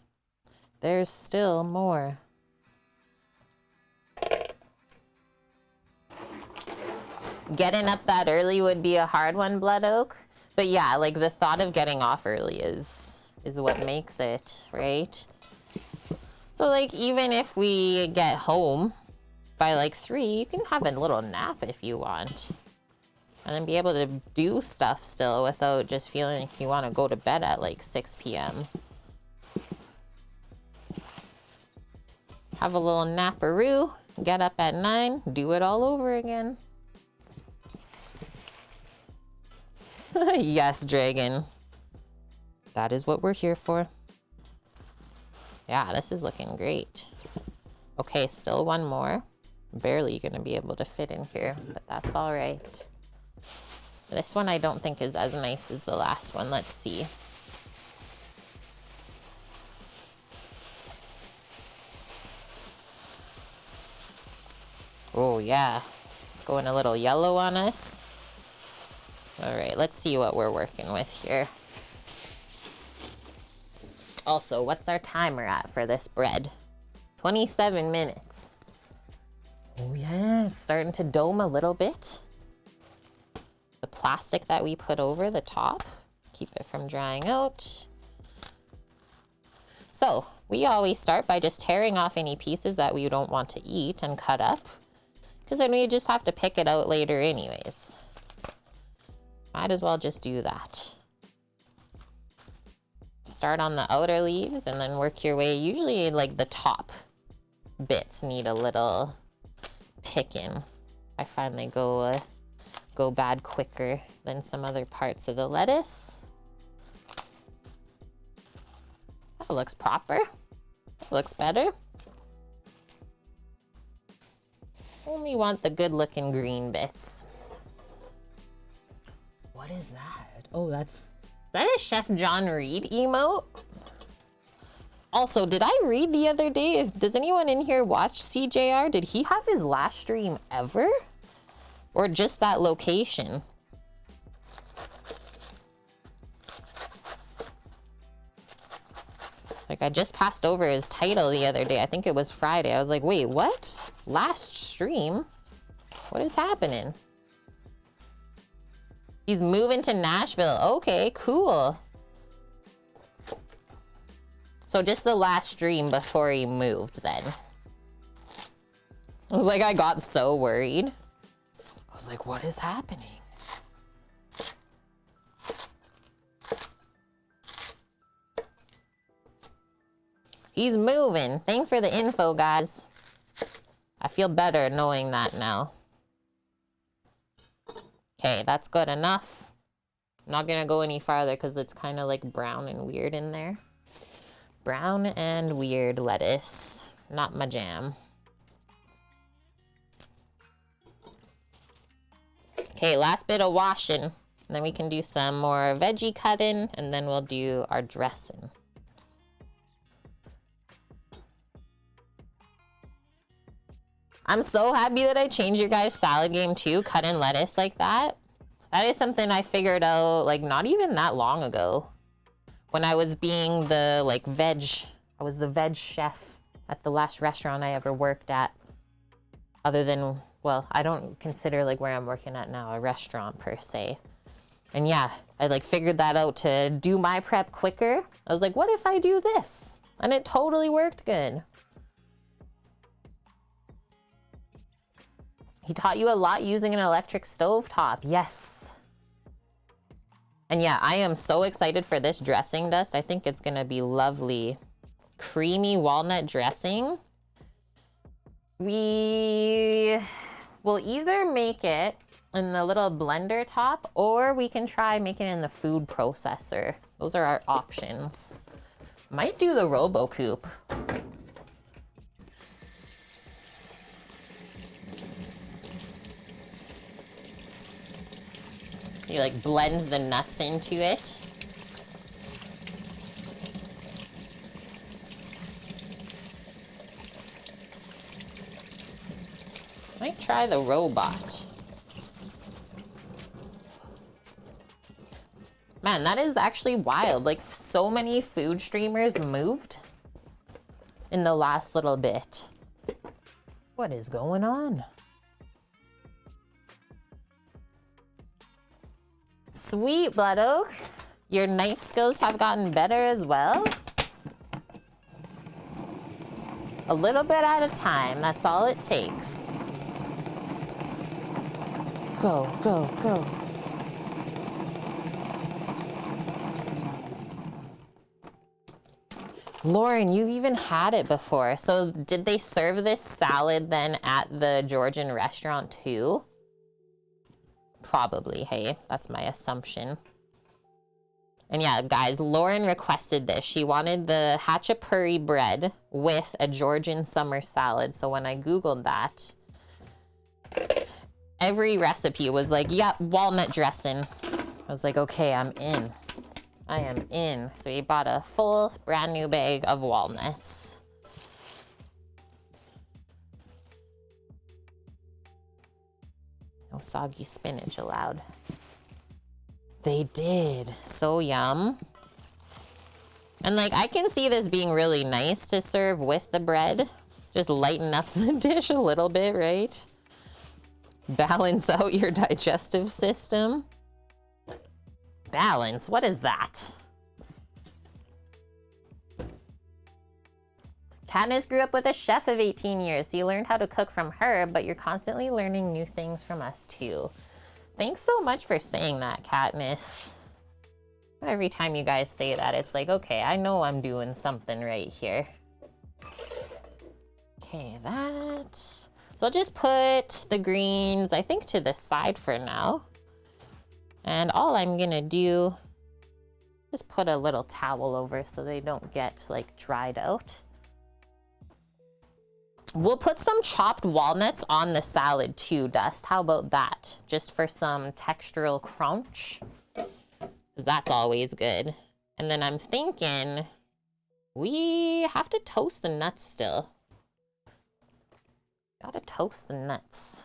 there's still more. Getting up that early would be a hard one, Blood Oak. But yeah, like the thought of getting off early is what makes it, right? So like even if we get home by like 3, you can have a little nap if you want. And then be able to do stuff still without just feeling like you want to go to bed at like 6 p.m. Have a little naparoo, get up at 9, do it all over again. Yes, Dragon. That is what we're here for. Yeah, this is looking great. Okay, still one more. Barely gonna be able to fit in here, but that's all right. This one I don't think is as nice as the last one. Let's see. Oh yeah, it's going a little yellow on us. All right, let's see what we're working with here. Also, what's our timer at for this bread? 27 minutes. Oh yeah, it's starting to dome a little bit. The plastic that we put over the top, keep it from drying out. So, we always start by just tearing off any pieces that we don't want to eat and cut up. Because then we just have to pick it out later anyways. Might as well just do that. Start on the outer leaves and then work your way. Usually like the top bits need a little picking. I find they go bad quicker than some other parts of the lettuce. That looks proper. That looks better. Only want the good looking green bits. What is that? Oh, that's... That is Chef John Reed emote? Also, did I read the other day, does anyone in here watch CJR? Did he have his last stream ever? Or just that location? Like, I just passed over his title the other day. I think it was Friday. I was like, wait, what? Last stream? What is happening? He's moving to Nashville. Okay, cool. So just the last stream before he moved then. I was like, I got so worried. I was like, what is happening? He's moving. Thanks for the info, guys. I feel better knowing that now. Okay, that's good enough. I'm not gonna go any farther because it's kind of like brown and weird in there. Brown and weird lettuce. Not my jam. Okay, last bit of washing. And then we can do some more veggie cutting and then we'll do our dressing. I'm so happy that I changed your guys' salad game too, cutting lettuce like that. That is something I figured out like not even that long ago. When I was being the like I was the veg chef at the last restaurant I ever worked at. Other than, well, I don't consider like where I'm working at now a restaurant per se. And yeah, I like figured that out to do my prep quicker. I was like, what if I do this? And it totally worked good. He taught you a lot using an electric stovetop. Yes. And yeah, I am so excited for this dressing dust. I think it's gonna be lovely. Creamy walnut dressing. We will either make it in the little blender top or we can try making it in the food processor. Those are our options. Might do the RoboCoupe. You like blend the nuts into it. Might try the robot. Man, that is actually wild. Like so many food streamers moved in the last little bit. What is going on? Sweet, Blood Oak. Your knife skills have gotten better as well. A little bit at a time, that's all it takes. Go, go, go. Lauren, you've even had it before. So did they serve this salad then at the Georgian restaurant too? Probably, hey, that's my assumption. And yeah, guys, Lauren requested this. She wanted the Khachapuri bread with a Georgian summer salad. So when I Googled that, every recipe was like, yep, walnut dressing. I was like, okay, I'm in. I am in. So we bought a full brand new bag of walnuts. No soggy spinach allowed. They did. So yum. And like, I can see this being really nice to serve with the bread. Just lighten up the dish a little bit, right? Balance out your digestive system. Balance? What is that? Katniss grew up with a chef of 18 years, so you learned how to cook from her, but you're constantly learning new things from us too. Thanks so much for saying that, Katniss. Every time you guys say that, it's like, okay, I know I'm doing something right here. Okay, that. So I'll just put the greens, I think, to the side for now. And all I'm gonna do, just put a little towel over so they don't get like dried out. We'll put some chopped walnuts on the salad too, Dust. How about that? Just for some textural crunch. 'Cause that's always good. And then I'm thinking we have to toast the nuts still. Gotta toast the nuts.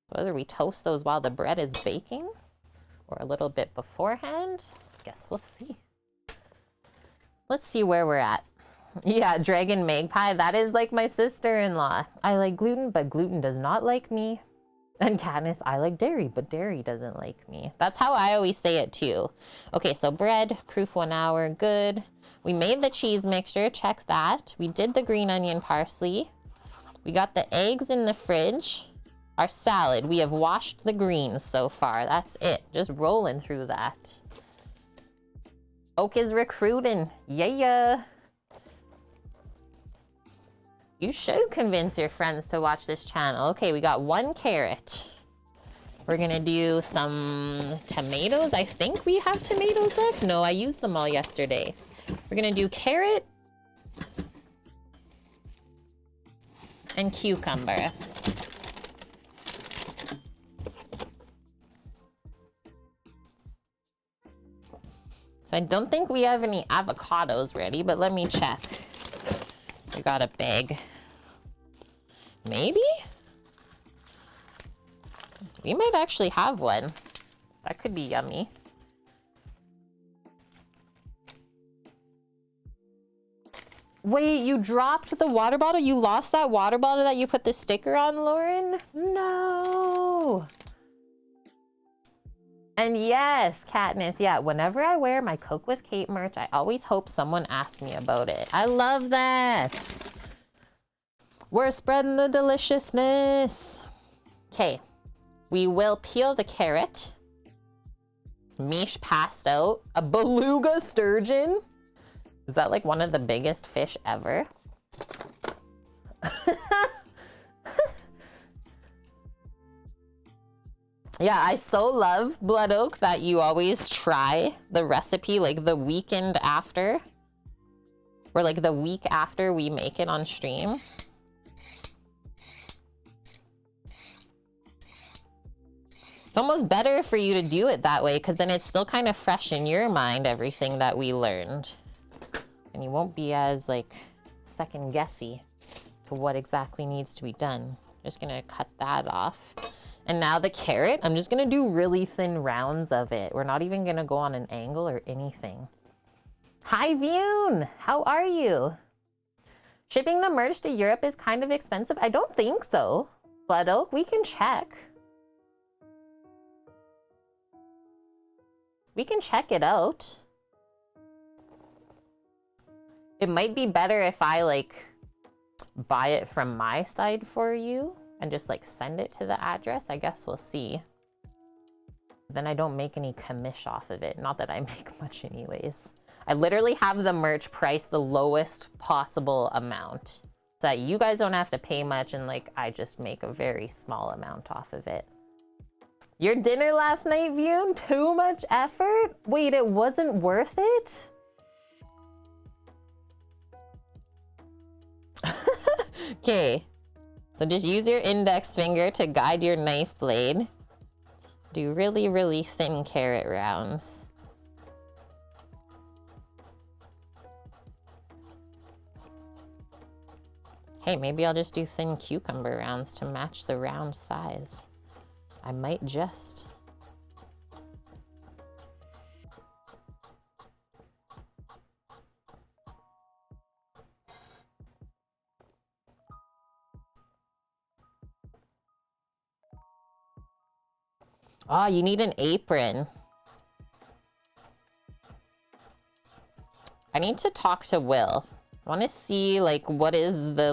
Whether we toast those while the bread is baking or a little bit beforehand, guess we'll see. Let's see where we're at. Yeah, Dragon Magpie, that is like my sister-in-law. I like gluten, but gluten does not like me. And Katniss, I like dairy, but dairy doesn't like me. That's how I always say it too. Okay, so bread, proof 1 hour, good. We made the cheese mixture, check that. We did the green onion parsley. We got the eggs in the fridge. Our salad, we have washed the greens so far. That's it, just rolling through that. Oak is recruiting, yeah. You should convince your friends to watch this channel. Okay, we got 1 carrot. We're gonna do some tomatoes. I think we have tomatoes left. No, I used them all yesterday. We're gonna do carrot and cucumber. So I don't think we have any avocados ready, but let me check. We got a bag. Maybe? We might actually have one. That could be yummy. Wait, you dropped the water bottle? You lost that water bottle that you put the sticker on, Lauren? No. And yes, Katniss, yeah, whenever I wear my Coke with Kate merch, I always hope someone asks me about it. I love that. We're spreading the deliciousness. Okay, we will peel the carrot. Mish passed out. A beluga sturgeon? Is that like one of the biggest fish ever? Yeah, I so love Blood Oak that you always try the recipe like the weekend after. Or like the week after we make it on stream. It's almost better for you to do it that way because then it's still kind of fresh in your mind, everything that we learned. And you won't be as like second guessy to what exactly needs to be done. Just gonna cut that off. And now the carrot, I'm just gonna do really thin rounds of it. We're not even gonna go on an angle or anything. Hi, Vune, how are you? Shipping the merch to Europe is kind of expensive. I don't think so. Blood Oak, we can check. We can check it out. It might be better if I like buy it from my side for you and just like send it to the address. I guess we'll see. Then I don't make any commish off of it. Not that I make much anyways. I literally have the merch priced the lowest possible amount so that you guys don't have to pay much and like I just make a very small amount off of it. Your dinner last night, Vune? Too much effort? Wait, it wasn't worth it? Okay. So just use your index finger to guide your knife blade. Do really, really thin carrot rounds. Hey, maybe I'll just do thin cucumber rounds to match the round size. I might just. Oh, you need an apron. I need to talk to Will. I want to see like what is the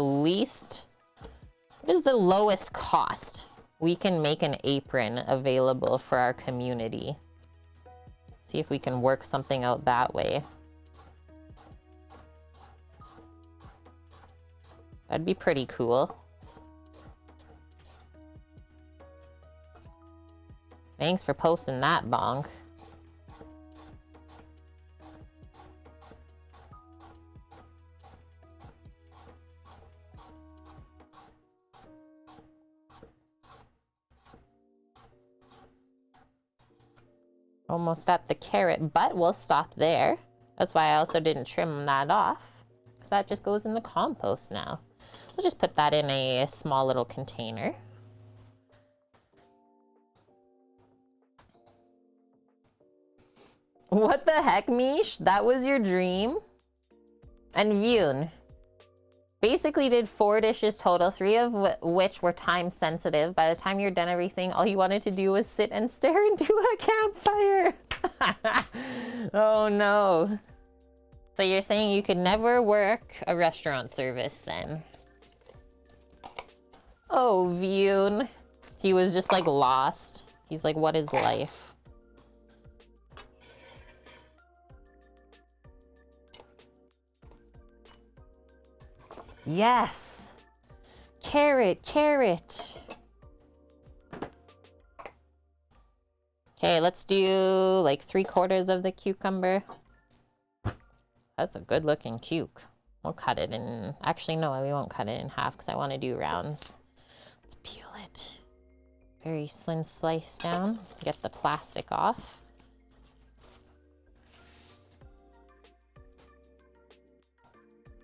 lowest cost we can make an apron available for our community. See if we can work something out that way. That'd be pretty cool. Thanks for posting that, Bonk. Almost at the carrot, but we'll stop there. That's why I also didn't trim that off, because that just goes in the compost now. We'll just put that in a small little container. What the heck, Mish? That was your dream? And Vyun basically did 4 dishes total, 3 of which were time sensitive. By the time you're done everything, all you wanted to do was sit and stare into a campfire. Oh no. So you're saying you could never work a restaurant service then? Oh, Vyun. He was just like lost. He's like, what is life? Yes. Carrot, carrot. Okay, let's do like 3/4 of the cucumber. That's a good looking cuke. We'll cut it in, actually no, we won't cut it in half because I want to do rounds. Let's peel it. Very thin slice down. Get the plastic off.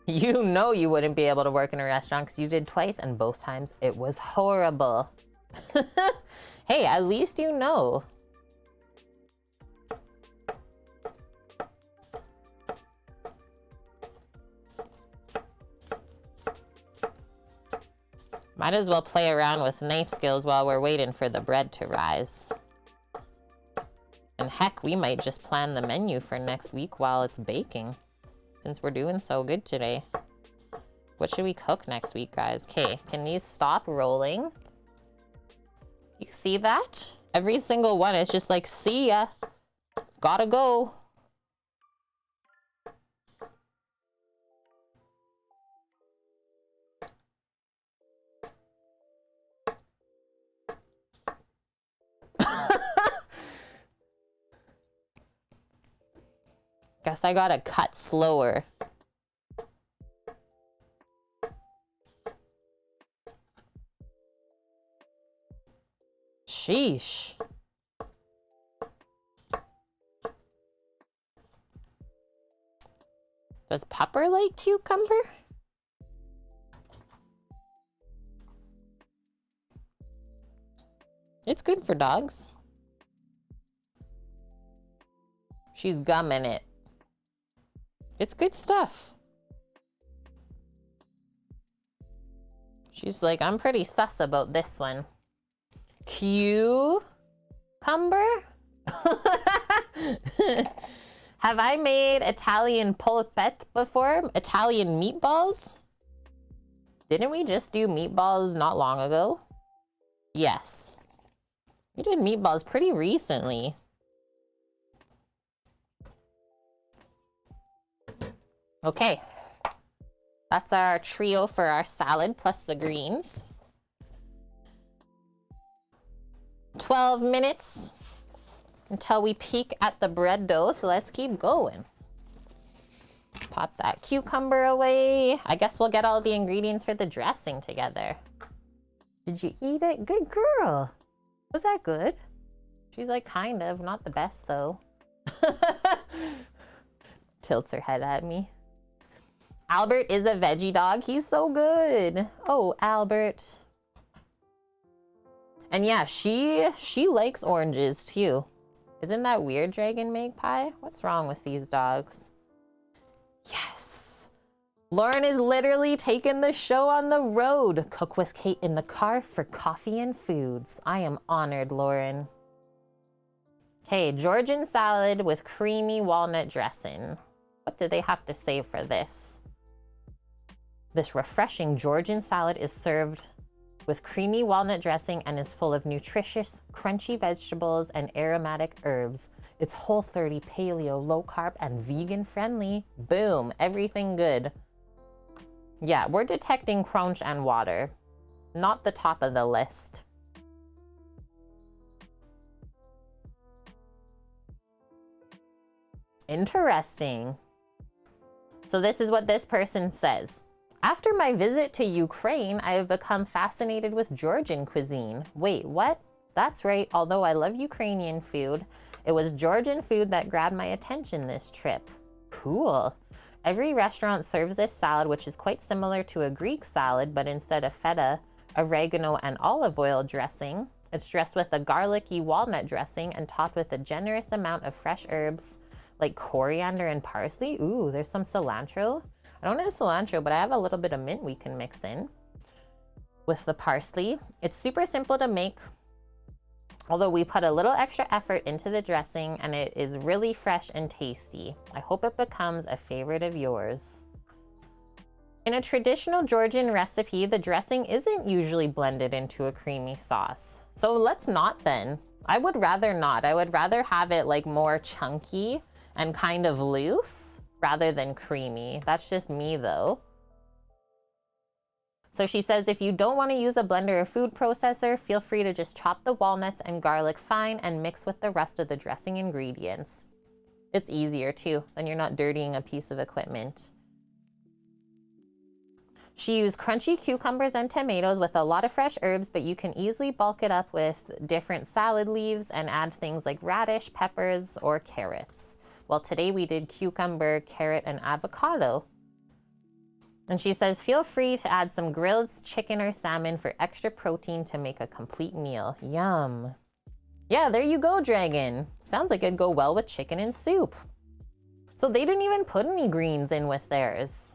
You know you wouldn't be able to work in a restaurant because you did twice and both times it was horrible. Hey, at least you know. Might as well play around with knife skills while we're waiting for the bread to rise. And heck, we might just plan the menu for next week while it's baking, since we're doing so good today. What should we cook next week, guys? Okay, can these stop rolling? You see that? Every single one is just like, see ya. Gotta go. Guess I gotta cut slower. Sheesh. Does Pepper like cucumber? It's good for dogs. She's gumming it. It's good stuff. She's like, I'm pretty sus about this one. Cucumber? Have I made Italian polpette before? Italian meatballs? Didn't we just do meatballs not long ago? Yes. We did meatballs pretty recently. Okay. That's our trio for our salad plus the greens. 12 minutes until we peek at the bread dough, so let's keep going. Pop that cucumber away. I guess we'll get all the ingredients for the dressing together. Did you eat it? Good girl. Was that good? She's like, kind of, not the best though. Tilts her head at me. Albert is a veggie dog. He's so good. Oh, Albert. And yeah, she likes oranges too. Isn't that weird, Dragon Magpie? What's wrong with these dogs? Yes. Lauren is literally taking the show on the road. Cook with Kate in the car for coffee and foods. I am honored, Lauren. Okay, Georgian salad with creamy walnut dressing. What do they have to say for this? This refreshing Georgian salad is served with creamy walnut dressing and is full of nutritious, crunchy vegetables and aromatic herbs. It's Whole30, paleo, low carb, and vegan friendly. Boom, everything good. Yeah, we're detecting crunch and water. Not the top of the list. Interesting. So this is what this person says. After my visit to Ukraine, I have become fascinated with Georgian cuisine. Wait, what? That's right, although I love Ukrainian food, it was Georgian food that grabbed my attention this trip. Cool. Every restaurant serves this salad, which is quite similar to a Greek salad, but instead of feta, oregano, and olive oil dressing, it's dressed with a garlicky walnut dressing and topped with a generous amount of fresh herbs like coriander and parsley. Ooh, there's some cilantro. I don't have cilantro, but I have a little bit of mint we can mix in with the parsley. It's super simple to make, although we put a little extra effort into the dressing, and it is really fresh and tasty. I hope it becomes a favorite of yours. In a traditional Georgian recipe, the dressing isn't usually blended into a creamy sauce. So let's not then. I would rather not. I would rather have it like more chunky and kind of loose rather than creamy. That's just me though. So she says, if you don't want to use a blender or food processor, feel free to just chop the walnuts and garlic fine and mix with the rest of the dressing ingredients. It's easier too, then you're not dirtying a piece of equipment. She used crunchy cucumbers and tomatoes with a lot of fresh herbs, but you can easily bulk it up with different salad leaves and add things like radish, peppers, or carrots. Well, today we did cucumber, carrot, and avocado. And she says, feel free to add some grilled chicken or salmon for extra protein to make a complete meal. Yum. Yeah, there you go, Dragon. Sounds like it'd go well with chicken and soup. So they didn't even put any greens in with theirs.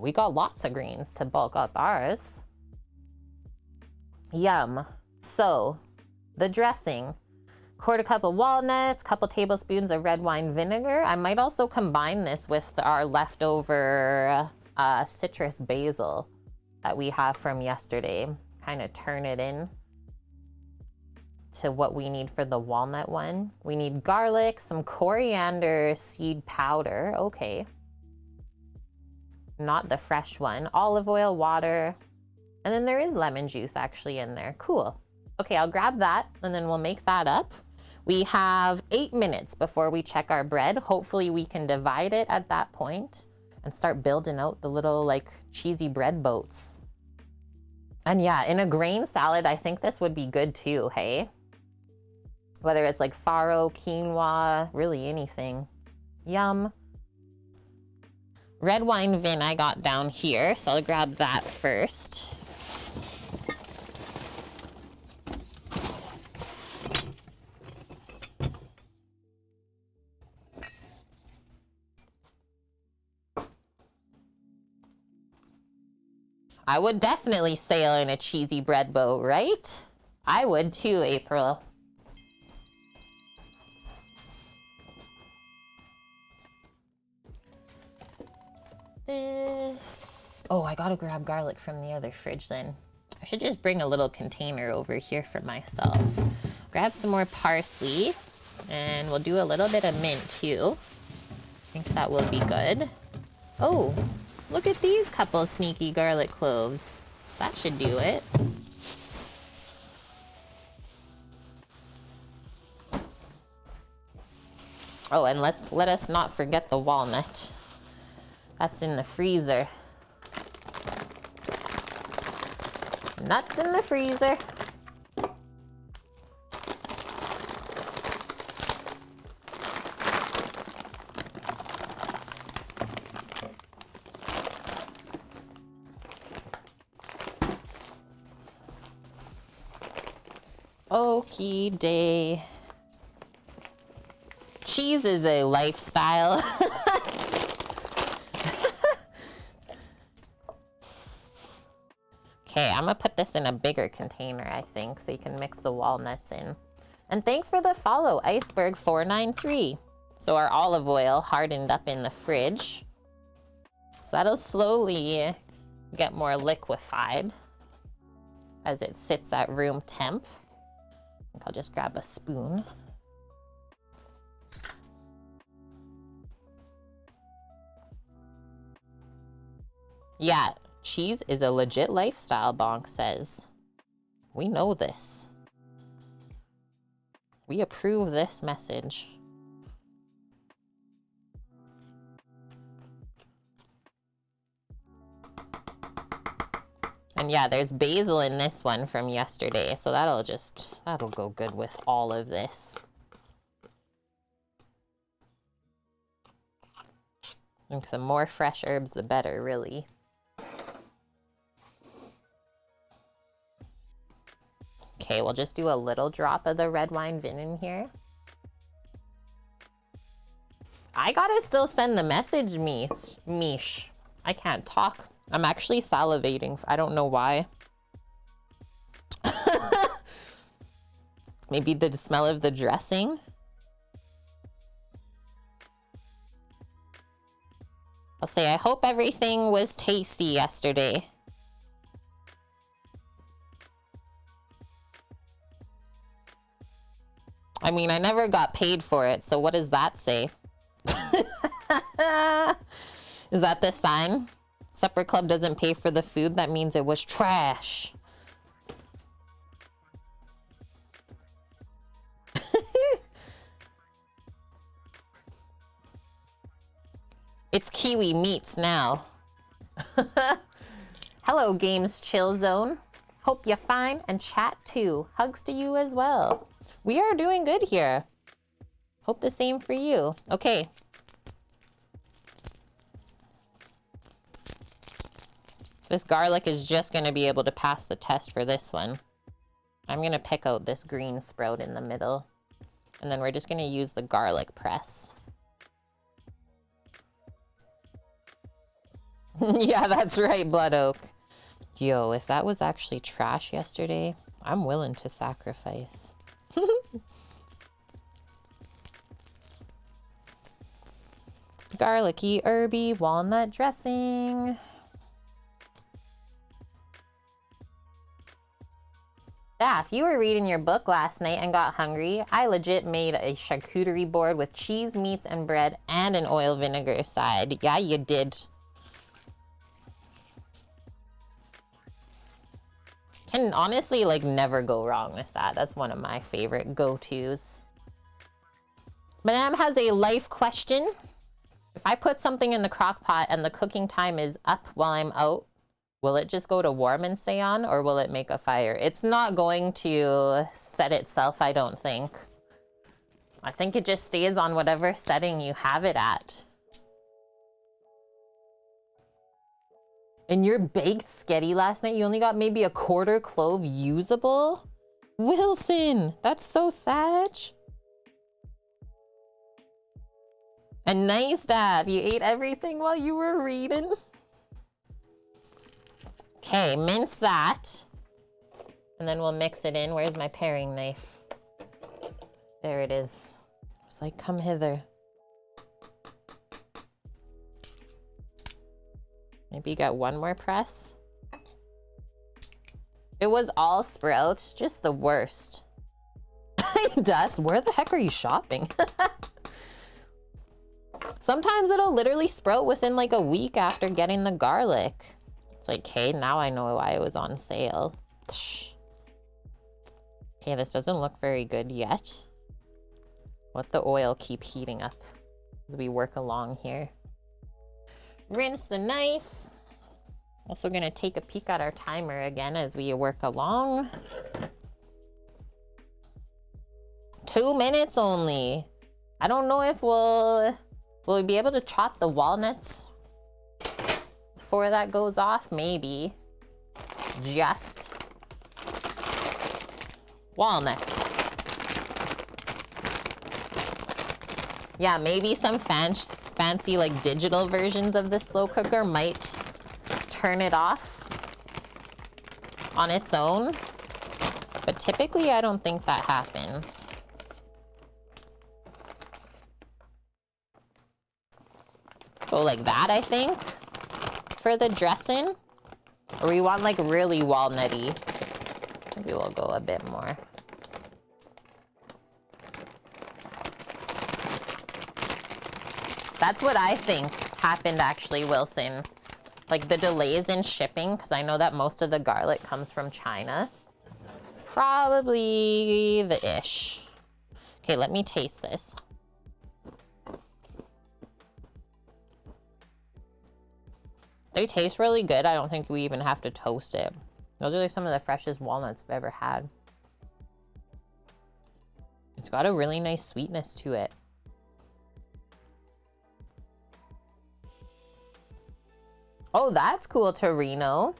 We got lots of greens to bulk up ours. Yum. So, the dressing. Quarter cup of walnuts, couple tablespoons of red wine vinegar. I might also combine this with our leftover citrus basil that we have from yesterday. Kind of turn it in to what we need for the walnut one. We need garlic, some coriander seed powder. Okay. Not the fresh one. Olive oil, water. And then there is lemon juice actually in there. Cool. Okay, I'll grab that and then we'll make that up. We have 8 minutes before we check our bread. Hopefully we can divide it at that point and start building out the little like cheesy bread boats. And yeah, in a grain salad, I think this would be good too, hey? Whether it's like farro, quinoa, really anything. Yum. Red wine vin I got down here, so I'll grab that first. I would definitely sail in a cheesy bread boat, right? I would too, April. This... Oh, I gotta grab garlic from the other fridge then. I should just bring a little container over here for myself. Grab some more parsley, and we'll do a little bit of mint too. I think that will be good. Oh, look at these couple sneaky garlic cloves. That should do it. Oh, and let us not forget the walnut. That's in the freezer. Nuts in the freezer. Okie day. Cheese is a lifestyle. Okay, I'm gonna put this in a bigger container, I think, so you can mix the walnuts in. And thanks for the follow, Iceberg493. So our olive oil hardened up in the fridge. So that'll slowly get more liquefied as it sits at room temp. I think I'll just grab a spoon. Yeah, cheese is a legit lifestyle, Bonk says. We know this. We approve this message. And yeah, there's basil in this one from yesterday, so that'll go good with all of this. I think the more fresh herbs, the better, really. Okay, we'll just do a little drop of the red wine vin in here. I gotta still send the message, Mish. I can't talk. I'm actually salivating. I don't know why. Maybe the smell of the dressing. I'll say, I hope everything was tasty yesterday. I mean, I never got paid for it, so what does that say? Is that the sign? Supper Club doesn't pay for the food, that means it was trash. It's Kiwi Meats now. Hello, Games Chill Zone. Hope you're fine and chat too. Hugs to you as well. We are doing good here. Hope the same for you. Okay. This garlic is just going to be able to pass the test for this one. I'm going to pick out this green sprout in the middle. And then we're just going to use the garlic press. Yeah, that's right, Blood Oak. Yo, if that was actually trash yesterday, I'm willing to sacrifice. Garlicky, herby, walnut dressing. Yeah, if you were reading your book last night and got hungry, I legit made a charcuterie board with cheese, meats, and bread and an oil vinegar side. Yeah, you did. Can honestly, like, never go wrong with that. That's one of my favorite go-tos. Madame has a life question. If I put something in the crock pot and the cooking time is up while I'm out, will it just go to warm and stay on, or will it make a fire? It's not going to set itself, I don't think. I think it just stays on whatever setting you have it at. And your baked sketty last night, you only got maybe a quarter clove usable? Wilson, that's so sad. And nice, Dad, you ate everything while you were reading? Okay, mince that. And then we'll mix it in. Where's my paring knife? There it is. It's like, come hither. Maybe you got one more press. It was all sprouts, just the worst. Dust, where the heck are you shopping? Sometimes it'll literally sprout within like a week after getting the garlic. It's like, okay, now I know why it was on sale. Okay, this doesn't look very good yet. Let the oil keep heating up as we work along here. Rinse the knife. Also gonna take a peek at our timer again as we work along. 2 minutes only. I don't know if will we be able to chop the walnuts before that goes off? Maybe. Just walnuts. Yeah, maybe some fancy like digital versions of the slow cooker might turn it off on its own, but typically I don't think that happens. Go like that, I think, for the dressing. Or we want like really walnutty. Maybe we'll go a bit more. That's what I think happened actually, Wilson. Like the delays in shipping, because I know that most of the garlic comes from China. It's probably the ish. Okay, let me taste this. They taste really good. I don't think we even have to toast it. Those are like some of the freshest walnuts I've ever had. It's got a really nice sweetness to it. Oh, that's cool, Torino.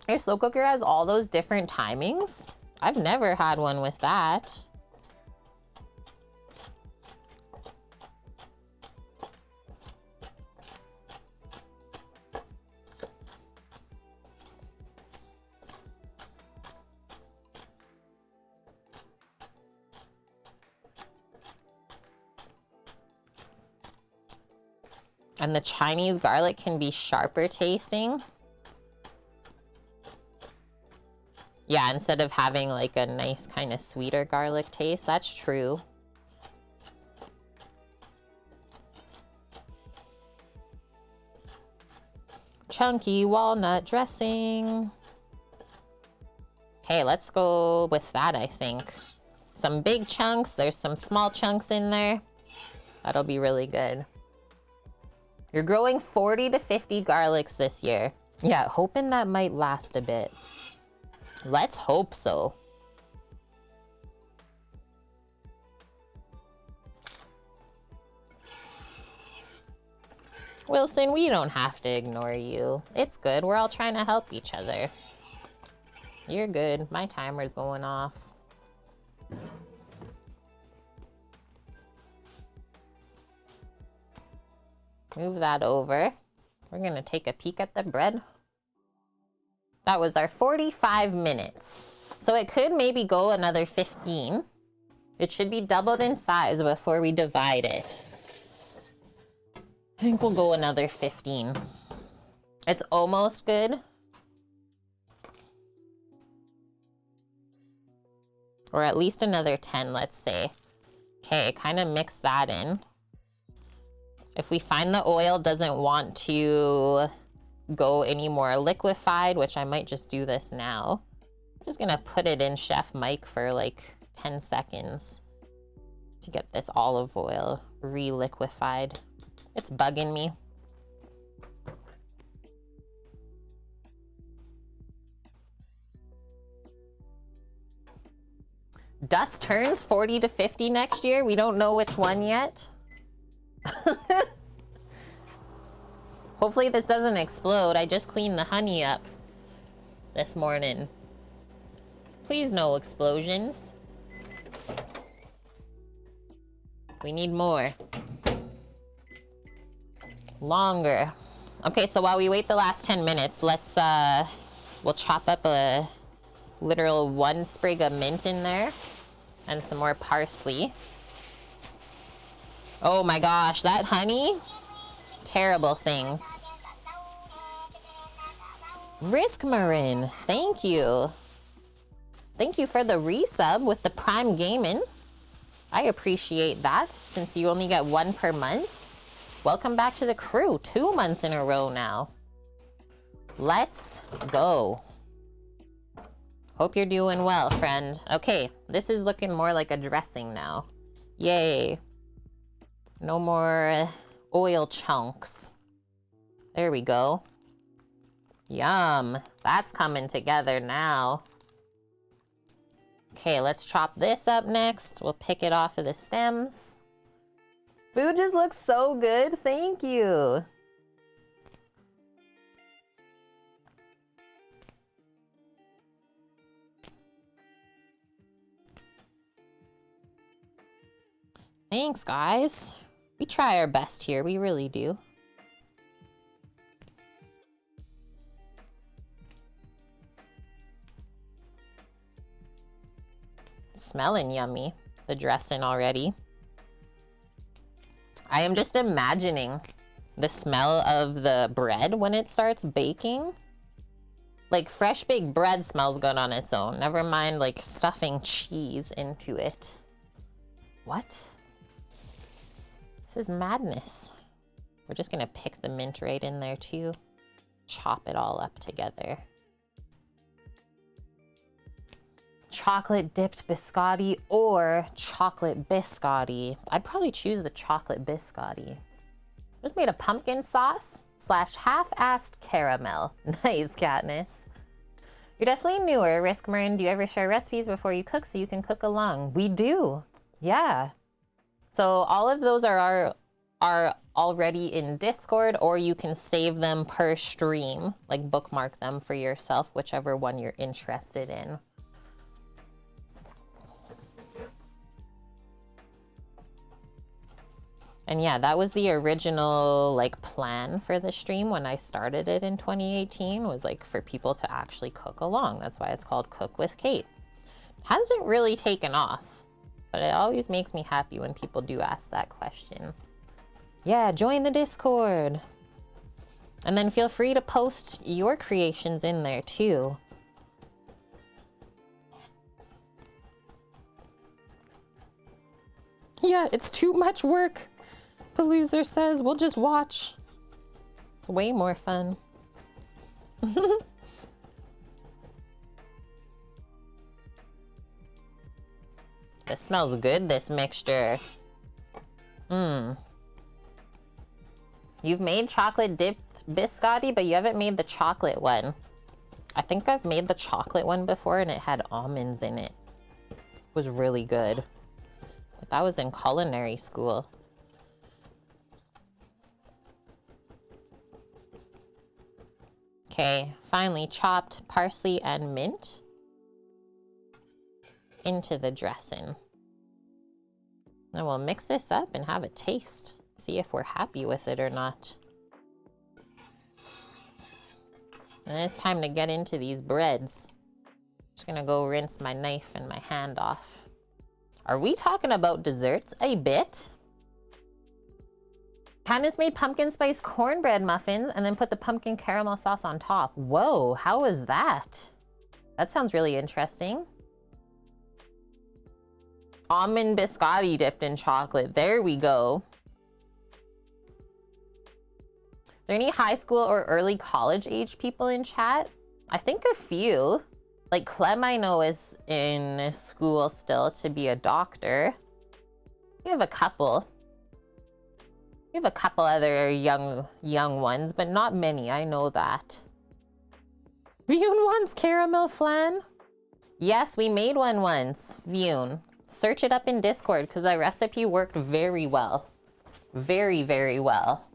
Your slow cooker has all those different timings. I've never had one with that. And the Chinese garlic can be sharper tasting. Yeah, instead of having like a nice kind of sweeter garlic taste. That's true. Chunky walnut dressing. Okay, let's go with that, I think. Some big chunks. There's some small chunks in there. That'll be really good. You're growing 40 to 50 garlics this year. Yeah, hoping that might last a bit. Let's hope so. Wilson, we don't have to ignore you. It's good. We're all trying to help each other. You're good. My timer's going off. Move that over. We're gonna take a peek at the bread. That was our 45 minutes. So it could maybe go another 15. It should be doubled in size before we divide it. I think we'll go another 15. It's almost good. Or at least another 10, let's say. Okay, kind of mix that in. If we find the oil doesn't want to go any more liquefied, which I might just do this now. I'm just gonna put it in Chef Mike for like 10 seconds to get this olive oil re-liquefied. It's bugging me. Dust turns 40 to 50 next year. We don't know which one yet. Hopefully this doesn't explode. I just cleaned the honey up this morning. Please no explosions. We need more. Longer. Okay, so while we wait the last 10 minutes, let's we'll chop up a literal 1 sprig of mint in there and some more parsley. Oh my gosh, that honey, terrible things. Risk Marin, thank you. Thank you for the resub with the Prime Gaming. I appreciate that since you only get 1 per month. Welcome back to the crew, 2 months in a row now. Let's go. Hope you're doing well, friend. Okay, this is looking more like a dressing now. Yay. No more oil chunks. There we go. Yum. That's coming together now. Okay, let's chop this up next. We'll pick it off of the stems. Food just looks so good. Thank you. Thanks, guys. We try our best here. We really do. Smelling yummy. The dressing already. I am just imagining the smell of the bread when it starts baking. Like, fresh baked bread smells good on its own. Never mind, like, stuffing cheese into it. What? This is madness. We're just gonna pick the mint right in there, too. Chop it all up together. Chocolate dipped biscotti or chocolate biscotti. I'd probably choose the chocolate biscotti. Just made a pumpkin sauce / half-assed caramel. Nice, Katniss. You're definitely newer. Risk Marin, do you ever share recipes before you cook so you can cook along? We do. Yeah. So all of those are already in Discord, or you can save them per stream, like bookmark them for yourself, whichever one you're interested in. And yeah, that was the original like plan for the stream when I started it in 2018, was like for people to actually cook along. That's why it's called Cook with Kate. Hasn't really taken off, but it always makes me happy when people do ask that question. Yeah, join the Discord. And then feel free to post your creations in there too. Yeah, it's too much work. Loser says, we'll just watch. It's way more fun. This smells good, this mixture. You've made chocolate dipped biscotti, but you haven't made the chocolate one. I think I've made the chocolate one before and it had almonds in it. It was really good. But that was in culinary school. Okay, finally chopped parsley and mint into the dressing. And we'll mix this up and have a taste. See if we're happy with it or not. And it's time to get into these breads. Just gonna go rinse my knife and my hand off. Are we talking about desserts a bit? Candace made pumpkin spice cornbread muffins and then put the pumpkin caramel sauce on top. Whoa, how was that? That sounds really interesting. Almond biscotti dipped in chocolate. There we go. Are there any high school or early college age people in chat? I think a few. Like Clem, I know, is in school still to be a doctor. We have a couple. We have a couple other young ones, but not many, I know that. Vune wants caramel flan? Yes, we made one once, Vune. Search it up in Discord because that recipe worked very well. Very, very well.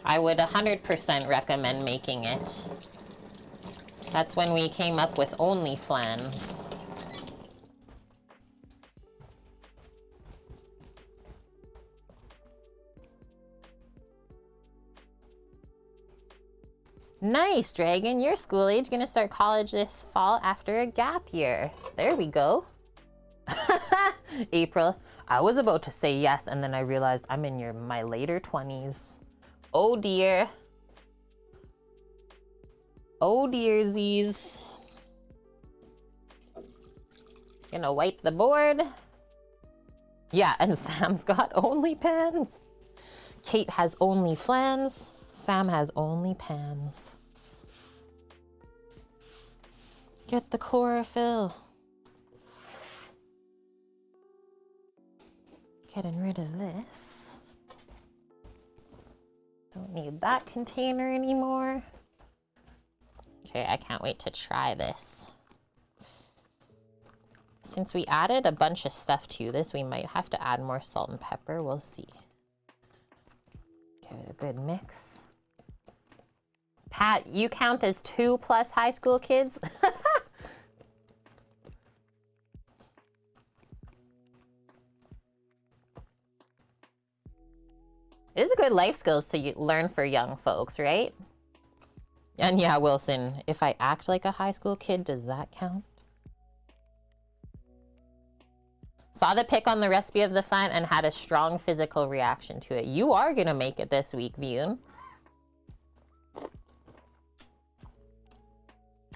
I would 100% recommend making it. That's when we came up with only flans. Nice, Dragon. You're school age. Gonna start college this fall after a gap year. There we go. April. I was about to say yes, and then I realized I'm in my later 20s. Oh dear. Oh dearsies. Gonna wipe the board. Yeah, and Sam's got OnlyPans. Kate has OnlyFlans. Sam has OnlyPans. Get the chlorophyll. Getting rid of this. Don't need that container anymore. Okay, I can't wait to try this. Since we added a bunch of stuff to this, we might have to add more salt and pepper. We'll see. Give it a good mix. Pat, you count as 2+ high school kids? It is a good life skills to learn for young folks, right? And yeah, Wilson, if I act like a high school kid, does that count? Saw the pic on the recipe of the fun and had a strong physical reaction to it. You are gonna make it this week, Vune.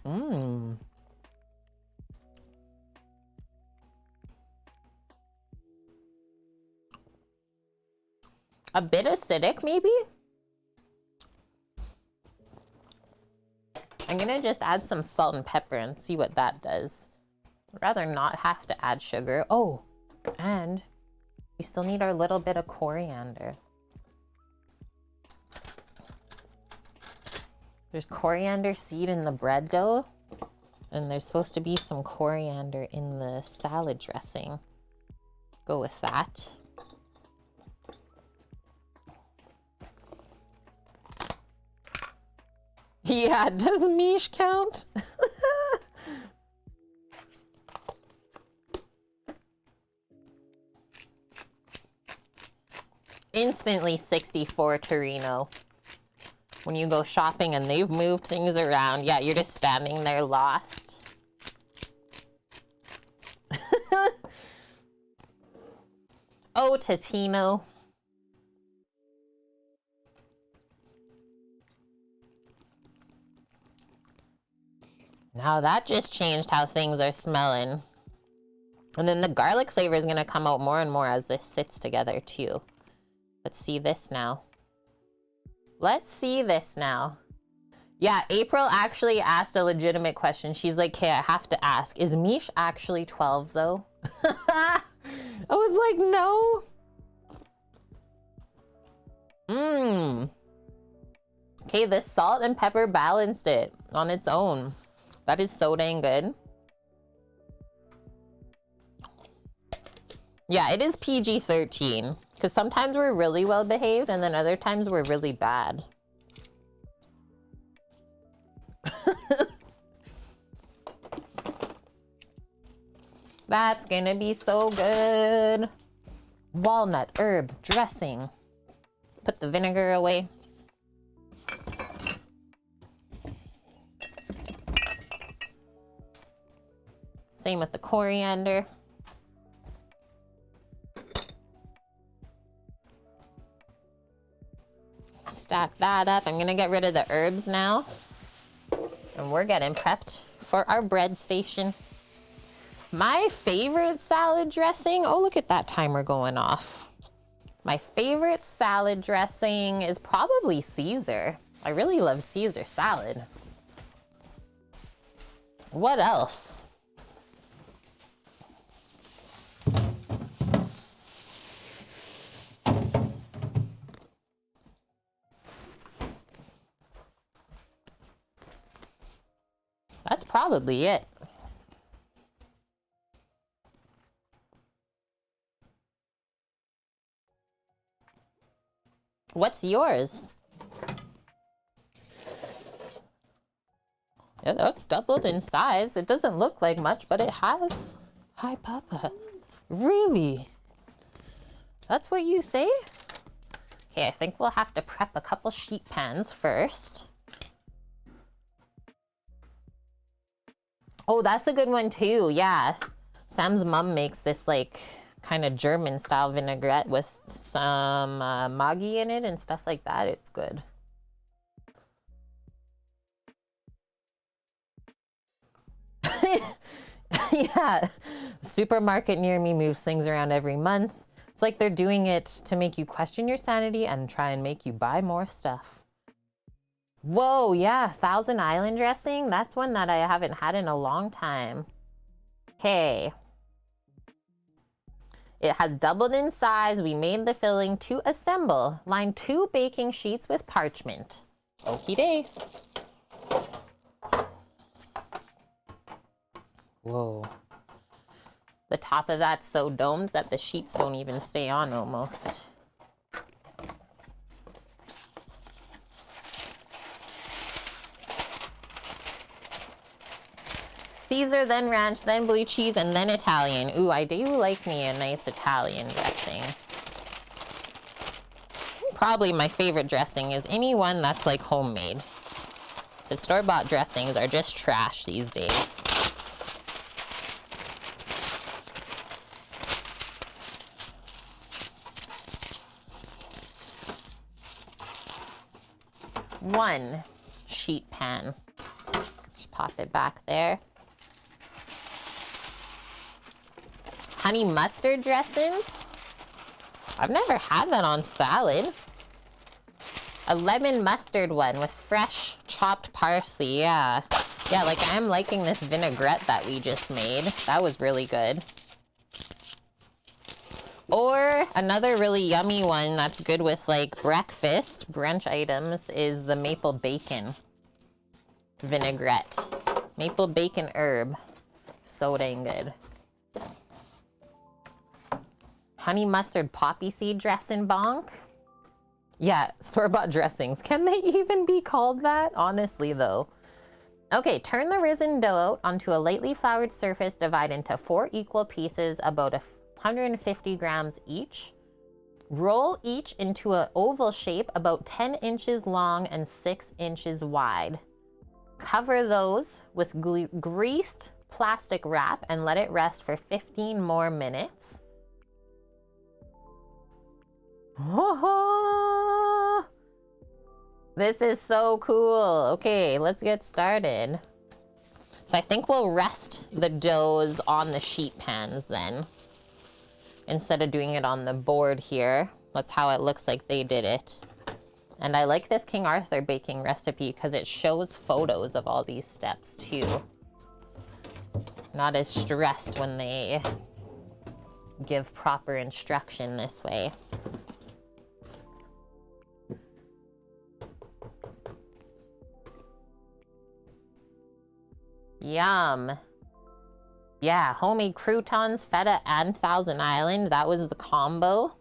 Mmm. A bit acidic, maybe? I'm gonna just add some salt and pepper and see what that does. I'd rather not have to add sugar. Oh, and we still need our little bit of coriander. There's coriander seed in the bread dough, and there's supposed to be some coriander in the salad dressing. Go with that. Yeah, does miche count? Instantly 64 Torino. When you go shopping and they've moved things around, yeah, you're just standing there lost. Oh, Totino. Now that just changed how things are smelling. And then the garlic flavor is going to come out more and more as this sits together too. Let's see this now. Let's see this now. Yeah, April actually asked a legitimate question. She's like, okay, I have to ask. Is miche actually 12 though? I was like, no. Okay, this salt and pepper balanced it on its own. That is so dang good. Yeah, it is PG-13. Because sometimes we're really well behaved and then other times we're really bad. That's gonna be so good. Walnut herb dressing. Put the vinegar away. Same with the coriander. Stack that up. I'm gonna get rid of the herbs now. And we're getting prepped for our bread station. My favorite salad dressing, oh, look at that timer going off. My favorite salad dressing is probably Caesar. I really love Caesar salad. What else? That's probably it. What's yours? Yeah, that's doubled in size. It doesn't look like much, but it has. Hi, Papa. Really? That's what you say? Okay, I think we'll have to prep a couple sheet pans first. Oh, that's a good one too. Yeah. Sam's mom makes this like kind of German style vinaigrette with some Maggi in it and stuff like that. It's good. Yeah. The supermarket near me moves things around every month. It's like they're doing it to make you question your sanity and try and make you buy more stuff. Whoa, yeah, Thousand Island dressing. That's one that I haven't had in a long time. Okay. It has doubled in size. We made the filling to assemble. Line 2 baking sheets with parchment. Okie day. Whoa. The top of that's so domed that the sheets don't even stay on almost. Caesar, then ranch, then blue cheese, and then Italian. Ooh, I do like me a nice Italian dressing. Probably my favorite dressing is any one that's like homemade. The store-bought dressings are just trash these days. one sheet pan. Just pop it back there. Honey mustard dressing. I've never had that on salad. A lemon mustard one with fresh chopped parsley, yeah. Yeah, like I'm liking this vinaigrette that we just made. That was really good. Or another really yummy one that's good with like breakfast, brunch items, is the maple bacon vinaigrette. Maple bacon herb. So dang good. Honey mustard poppy seed dressing bonk. Yeah, store-bought dressings. Can they even be called that? Honestly, though. Okay, turn the risen dough out onto a lightly floured surface. Divide into 4 equal pieces, about 150 grams each. Roll each into an oval shape about 10 inches long and 6 inches wide. Cover those with greased plastic wrap and let it rest for 15 more minutes. This is so cool. Okay, let's get started. So I think we'll rest the doughs on the sheet pans then, instead of doing it on the board here. That's how it looks like they did it. And I like this King Arthur baking recipe because it shows photos of all these steps too. Not as stressed when they give proper instruction this way. Yum. Yeah, homemade croutons, feta, and Thousand Island. That was the combo.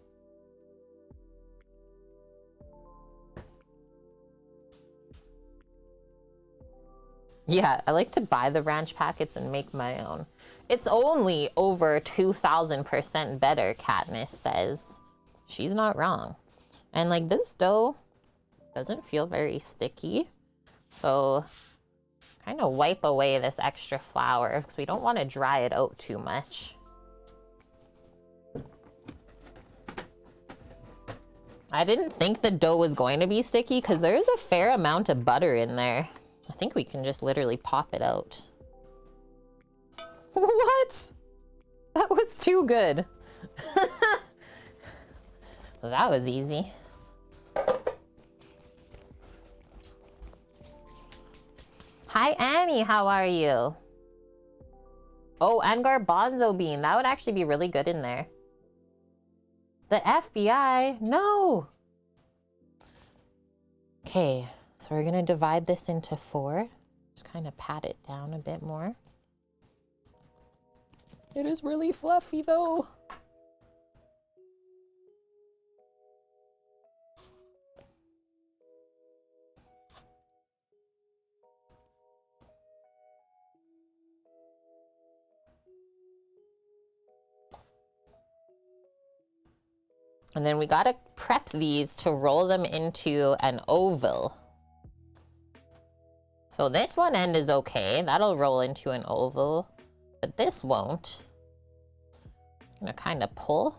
Yeah, I like to buy the ranch packets and make my own. It's only over 2,000% better, Katniss says. She's not wrong. And like this dough doesn't feel very sticky. So kind of wipe away this extra flour because we don't want to dry it out too much. I didn't think the dough was going to be sticky because there's a fair amount of butter in there. I think we can just literally pop it out. What? That was too good. Well, that was easy. Hi, Annie. How are you? Oh, and garbanzo bean. That would actually be really good in there. The FBI? No. Okay, so we're going to divide this into 4. Just kind of pat it down a bit more. It is really fluffy, though. And then we gotta prep these to roll them into an oval. So this one end is okay. That'll roll into an oval, but this won't. I'm gonna kind of pull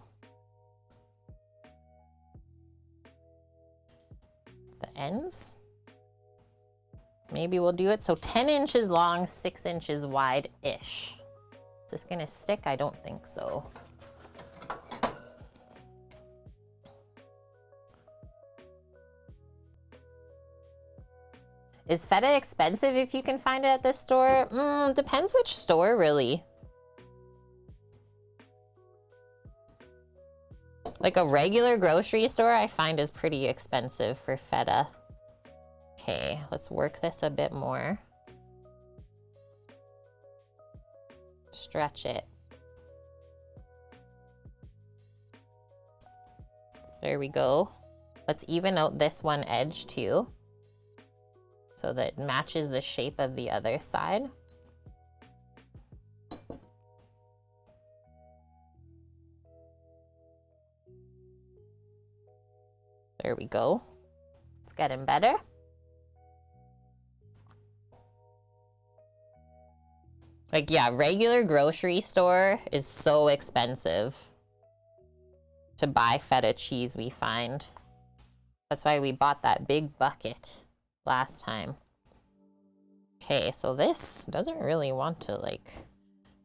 the ends. Maybe we'll do it. So 10 inches long, 6 inches wide-ish. Is this gonna stick? I don't think so. Is feta expensive if you can find it at the store? Depends which store, really. Like a regular grocery store, I find is pretty expensive for feta. Okay, let's work this a bit more. Stretch it. There we go. Let's even out this one edge too, so that it matches the shape of the other side. There we go. It's getting better. Like, yeah, regular grocery store is so expensive to buy feta cheese, we find. That's why we bought that big bucket last time. Okay, so this doesn't really want to, like,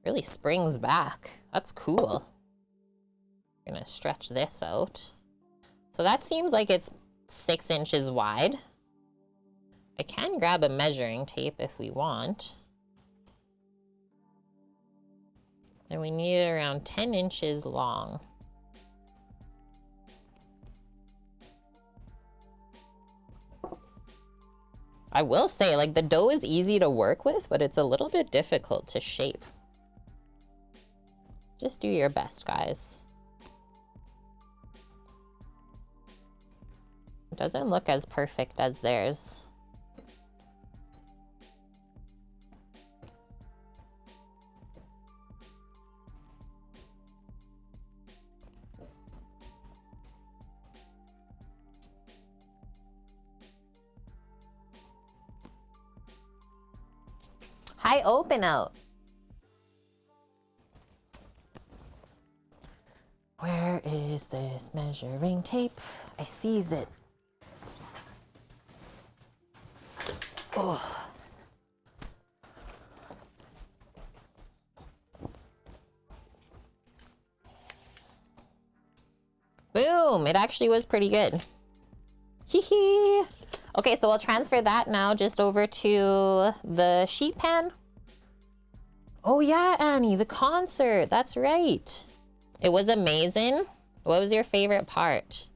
really springs back. That's cool. I'm gonna stretch this out. So that seems like it's 6 inches wide. I can grab a measuring tape if we want. And we need it around 10 inches long. I will say, like, the dough is easy to work with, but it's a little bit difficult to shape. Just do your best, guys. It doesn't look as perfect as theirs. Hi, open out. Where is this measuring tape? I seize it. Oh. Boom! It actually was pretty good. Hee hee. Okay, so we'll transfer that now just over to the sheet pan. Oh yeah, Annie, the concert. That's right. It was amazing. What was your favorite part?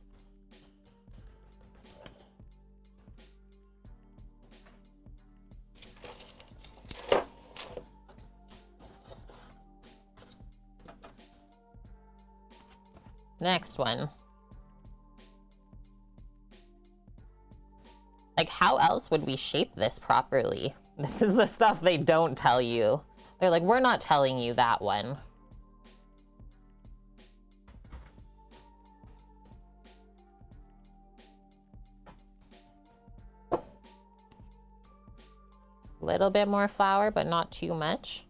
Next one. Like, how else would we shape this properly? This is the stuff they don't tell you. They're like, we're not telling you that one. Little bit more flour, but not too much.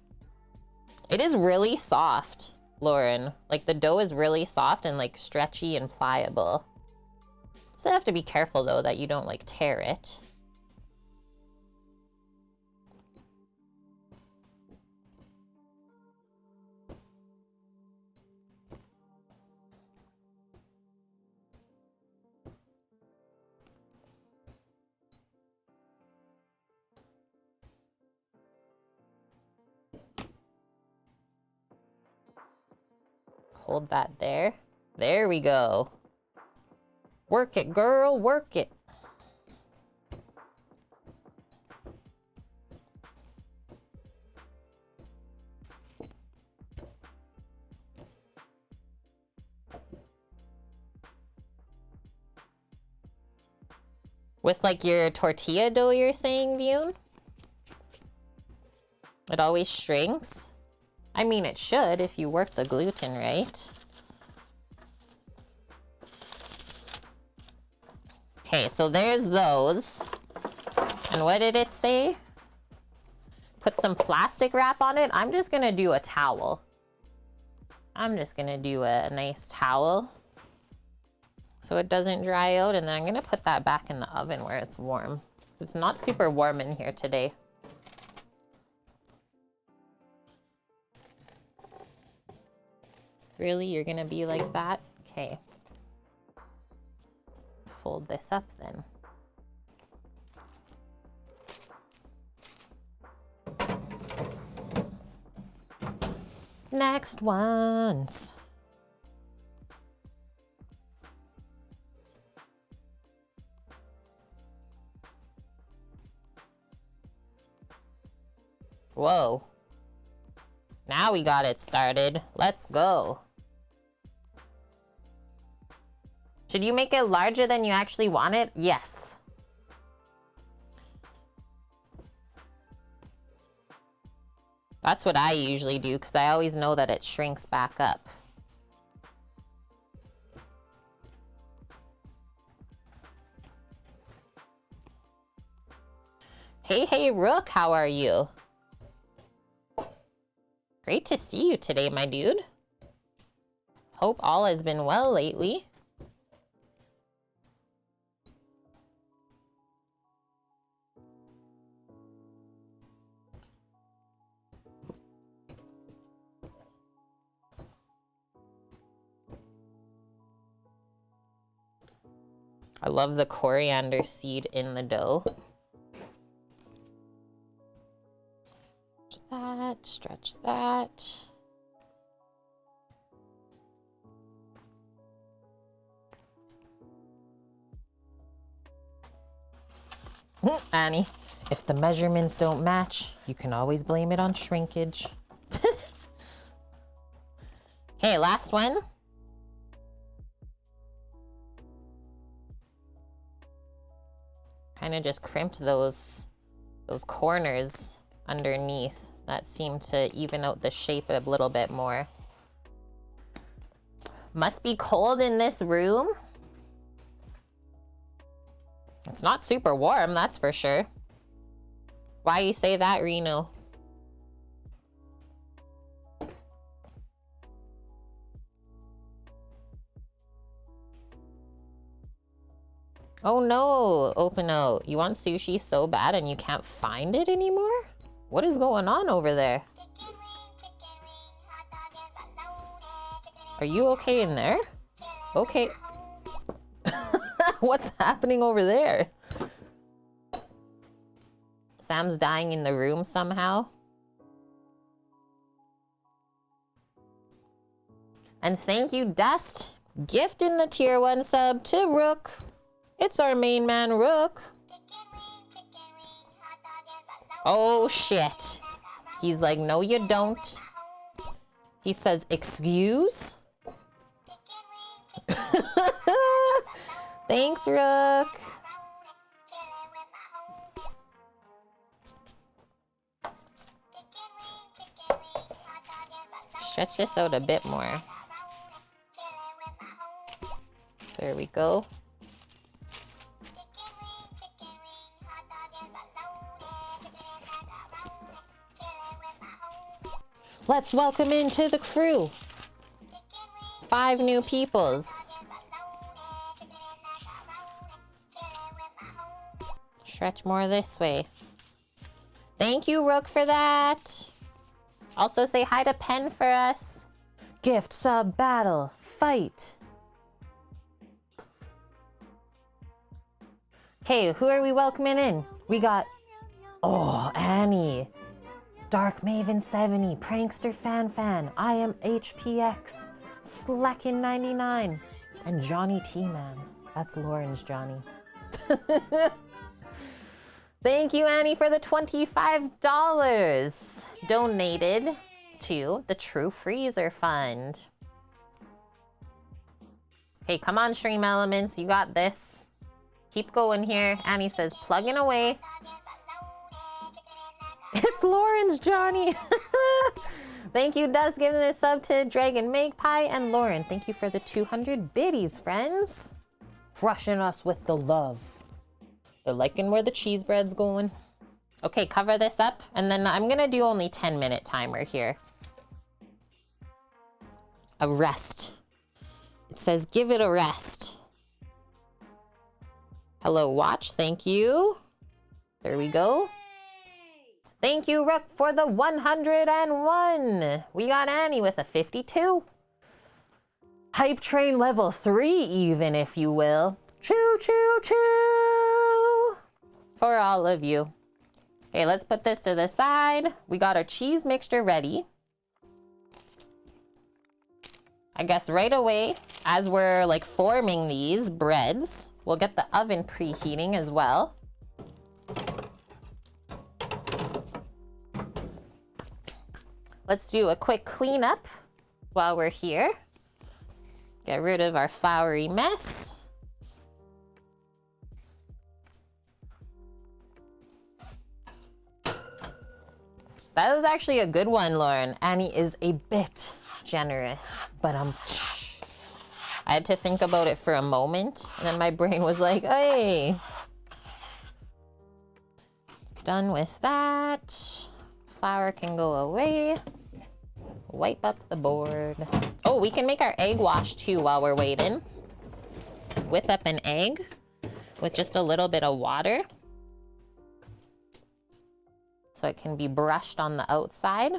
It is really soft, Lauren. Like, the dough is really soft and, like, stretchy and pliable. So you have to be careful, though, that you don't, like, tear it. Hold that there. There we go. Work it, girl, work it. With, like, your tortilla dough, you're saying, Vune? It always shrinks? I mean, it should if you work the gluten right. Okay, so there's those. And what did it say? Put some plastic wrap on it. I'm just gonna do a towel. I'm just gonna do a nice towel so it doesn't dry out, and then I'm gonna put that back in the oven where it's warm. It's not super warm in here today. Really? You're gonna be like that? Okay. Fold this up then. Next ones. Whoa. Now we got it started. Let's go. Should you make it larger than you actually want it? Yes. That's what I usually do because I always know that it shrinks back up. Hey, hey, Rook, how are you? Great to see you today, my dude. Hope all has been well lately. I love the coriander seed in the dough. Stretch that. Annie, if the measurements don't match, you can always blame it on shrinkage. Okay, last one. Kind of just crimped those corners underneath. That seemed to even out the shape a little bit more. Must be cold in this room. It's not super warm, that's for sure. Why you say that, Reno? Oh no, Open Out. You want sushi so bad and you can't find it anymore? What is going on over there? Are you okay in there? Okay. What's happening over there? Sam's dying in the room somehow. And thank you, Dust. Gifting the tier 1 sub to Rook. It's our main man, Rook. Oh, shit. He's like, no, you don't. He says, excuse? Thanks, Rook. Stretch this out a bit more. There we go. Let's welcome into the crew 5 new peoples. Stretch more this way. Thank you, Rook, for that. Also say hi to Pen for us. Gift, sub, battle, fight. Okay, who are we welcoming in? We got, oh, Annie. Dark Maven 70, Prankster Fan, I am HPX, Slackin 99, and Johnny T-Man. That's Lauren's Johnny. Thank you, Annie, for the $25 donated to the True Freezer Fund. Hey, come on, Stream Elements, you got this. Keep going here. Annie says, plugging away. It's Lauren's Johnny. Thank you, Dust, giving this sub to Dragon Magpie and Lauren. Thank you for the 200 biddies, friends. Crushing us with the love. They're liking where the cheese bread's going. Okay, cover this up, and then I'm gonna do only 10-minute timer here. A rest. It says, give it a rest. Hello, watch, thank you. There we go. Thank you, Rook, for the 101. We got Annie with a 52. Hype train level 3 even, if you will. Choo, choo, choo. For all of you. Okay, let's put this to the side. We got our cheese mixture ready. I guess right away, as we're like forming these breads, we'll get the oven preheating as well. Let's do a quick cleanup while we're here. Get rid of our floury mess. That was actually a good one, Lauren. Annie is a bit generous, but I had to think about it for a moment, and then my brain was like, hey. Done with that. Flour can go away. Wipe up the board. Oh, we can make our egg wash too while we're waiting. Whip up an egg with just a little bit of water so it can be brushed on the outside.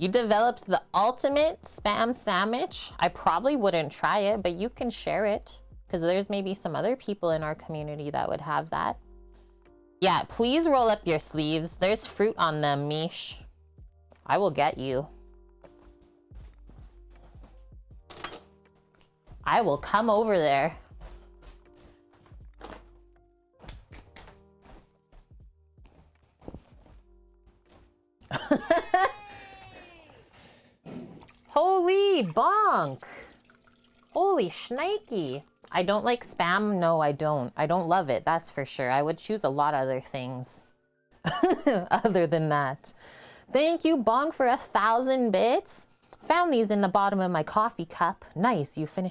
You developed the ultimate spam sandwich. I probably wouldn't try it, but you can share it because there's maybe some other people in our community that would have that. Yeah, please roll up your sleeves. There's fruit on them, Mish. I will get you. I will come over there. Holy bonk. Holy shnikey. I don't like spam. No, I don't. I don't love it. That's for sure. I would choose a lot of other things other than that. Thank you, Bonk, for 1,000 bits. Found these in the bottom of my coffee cup. Nice. You finished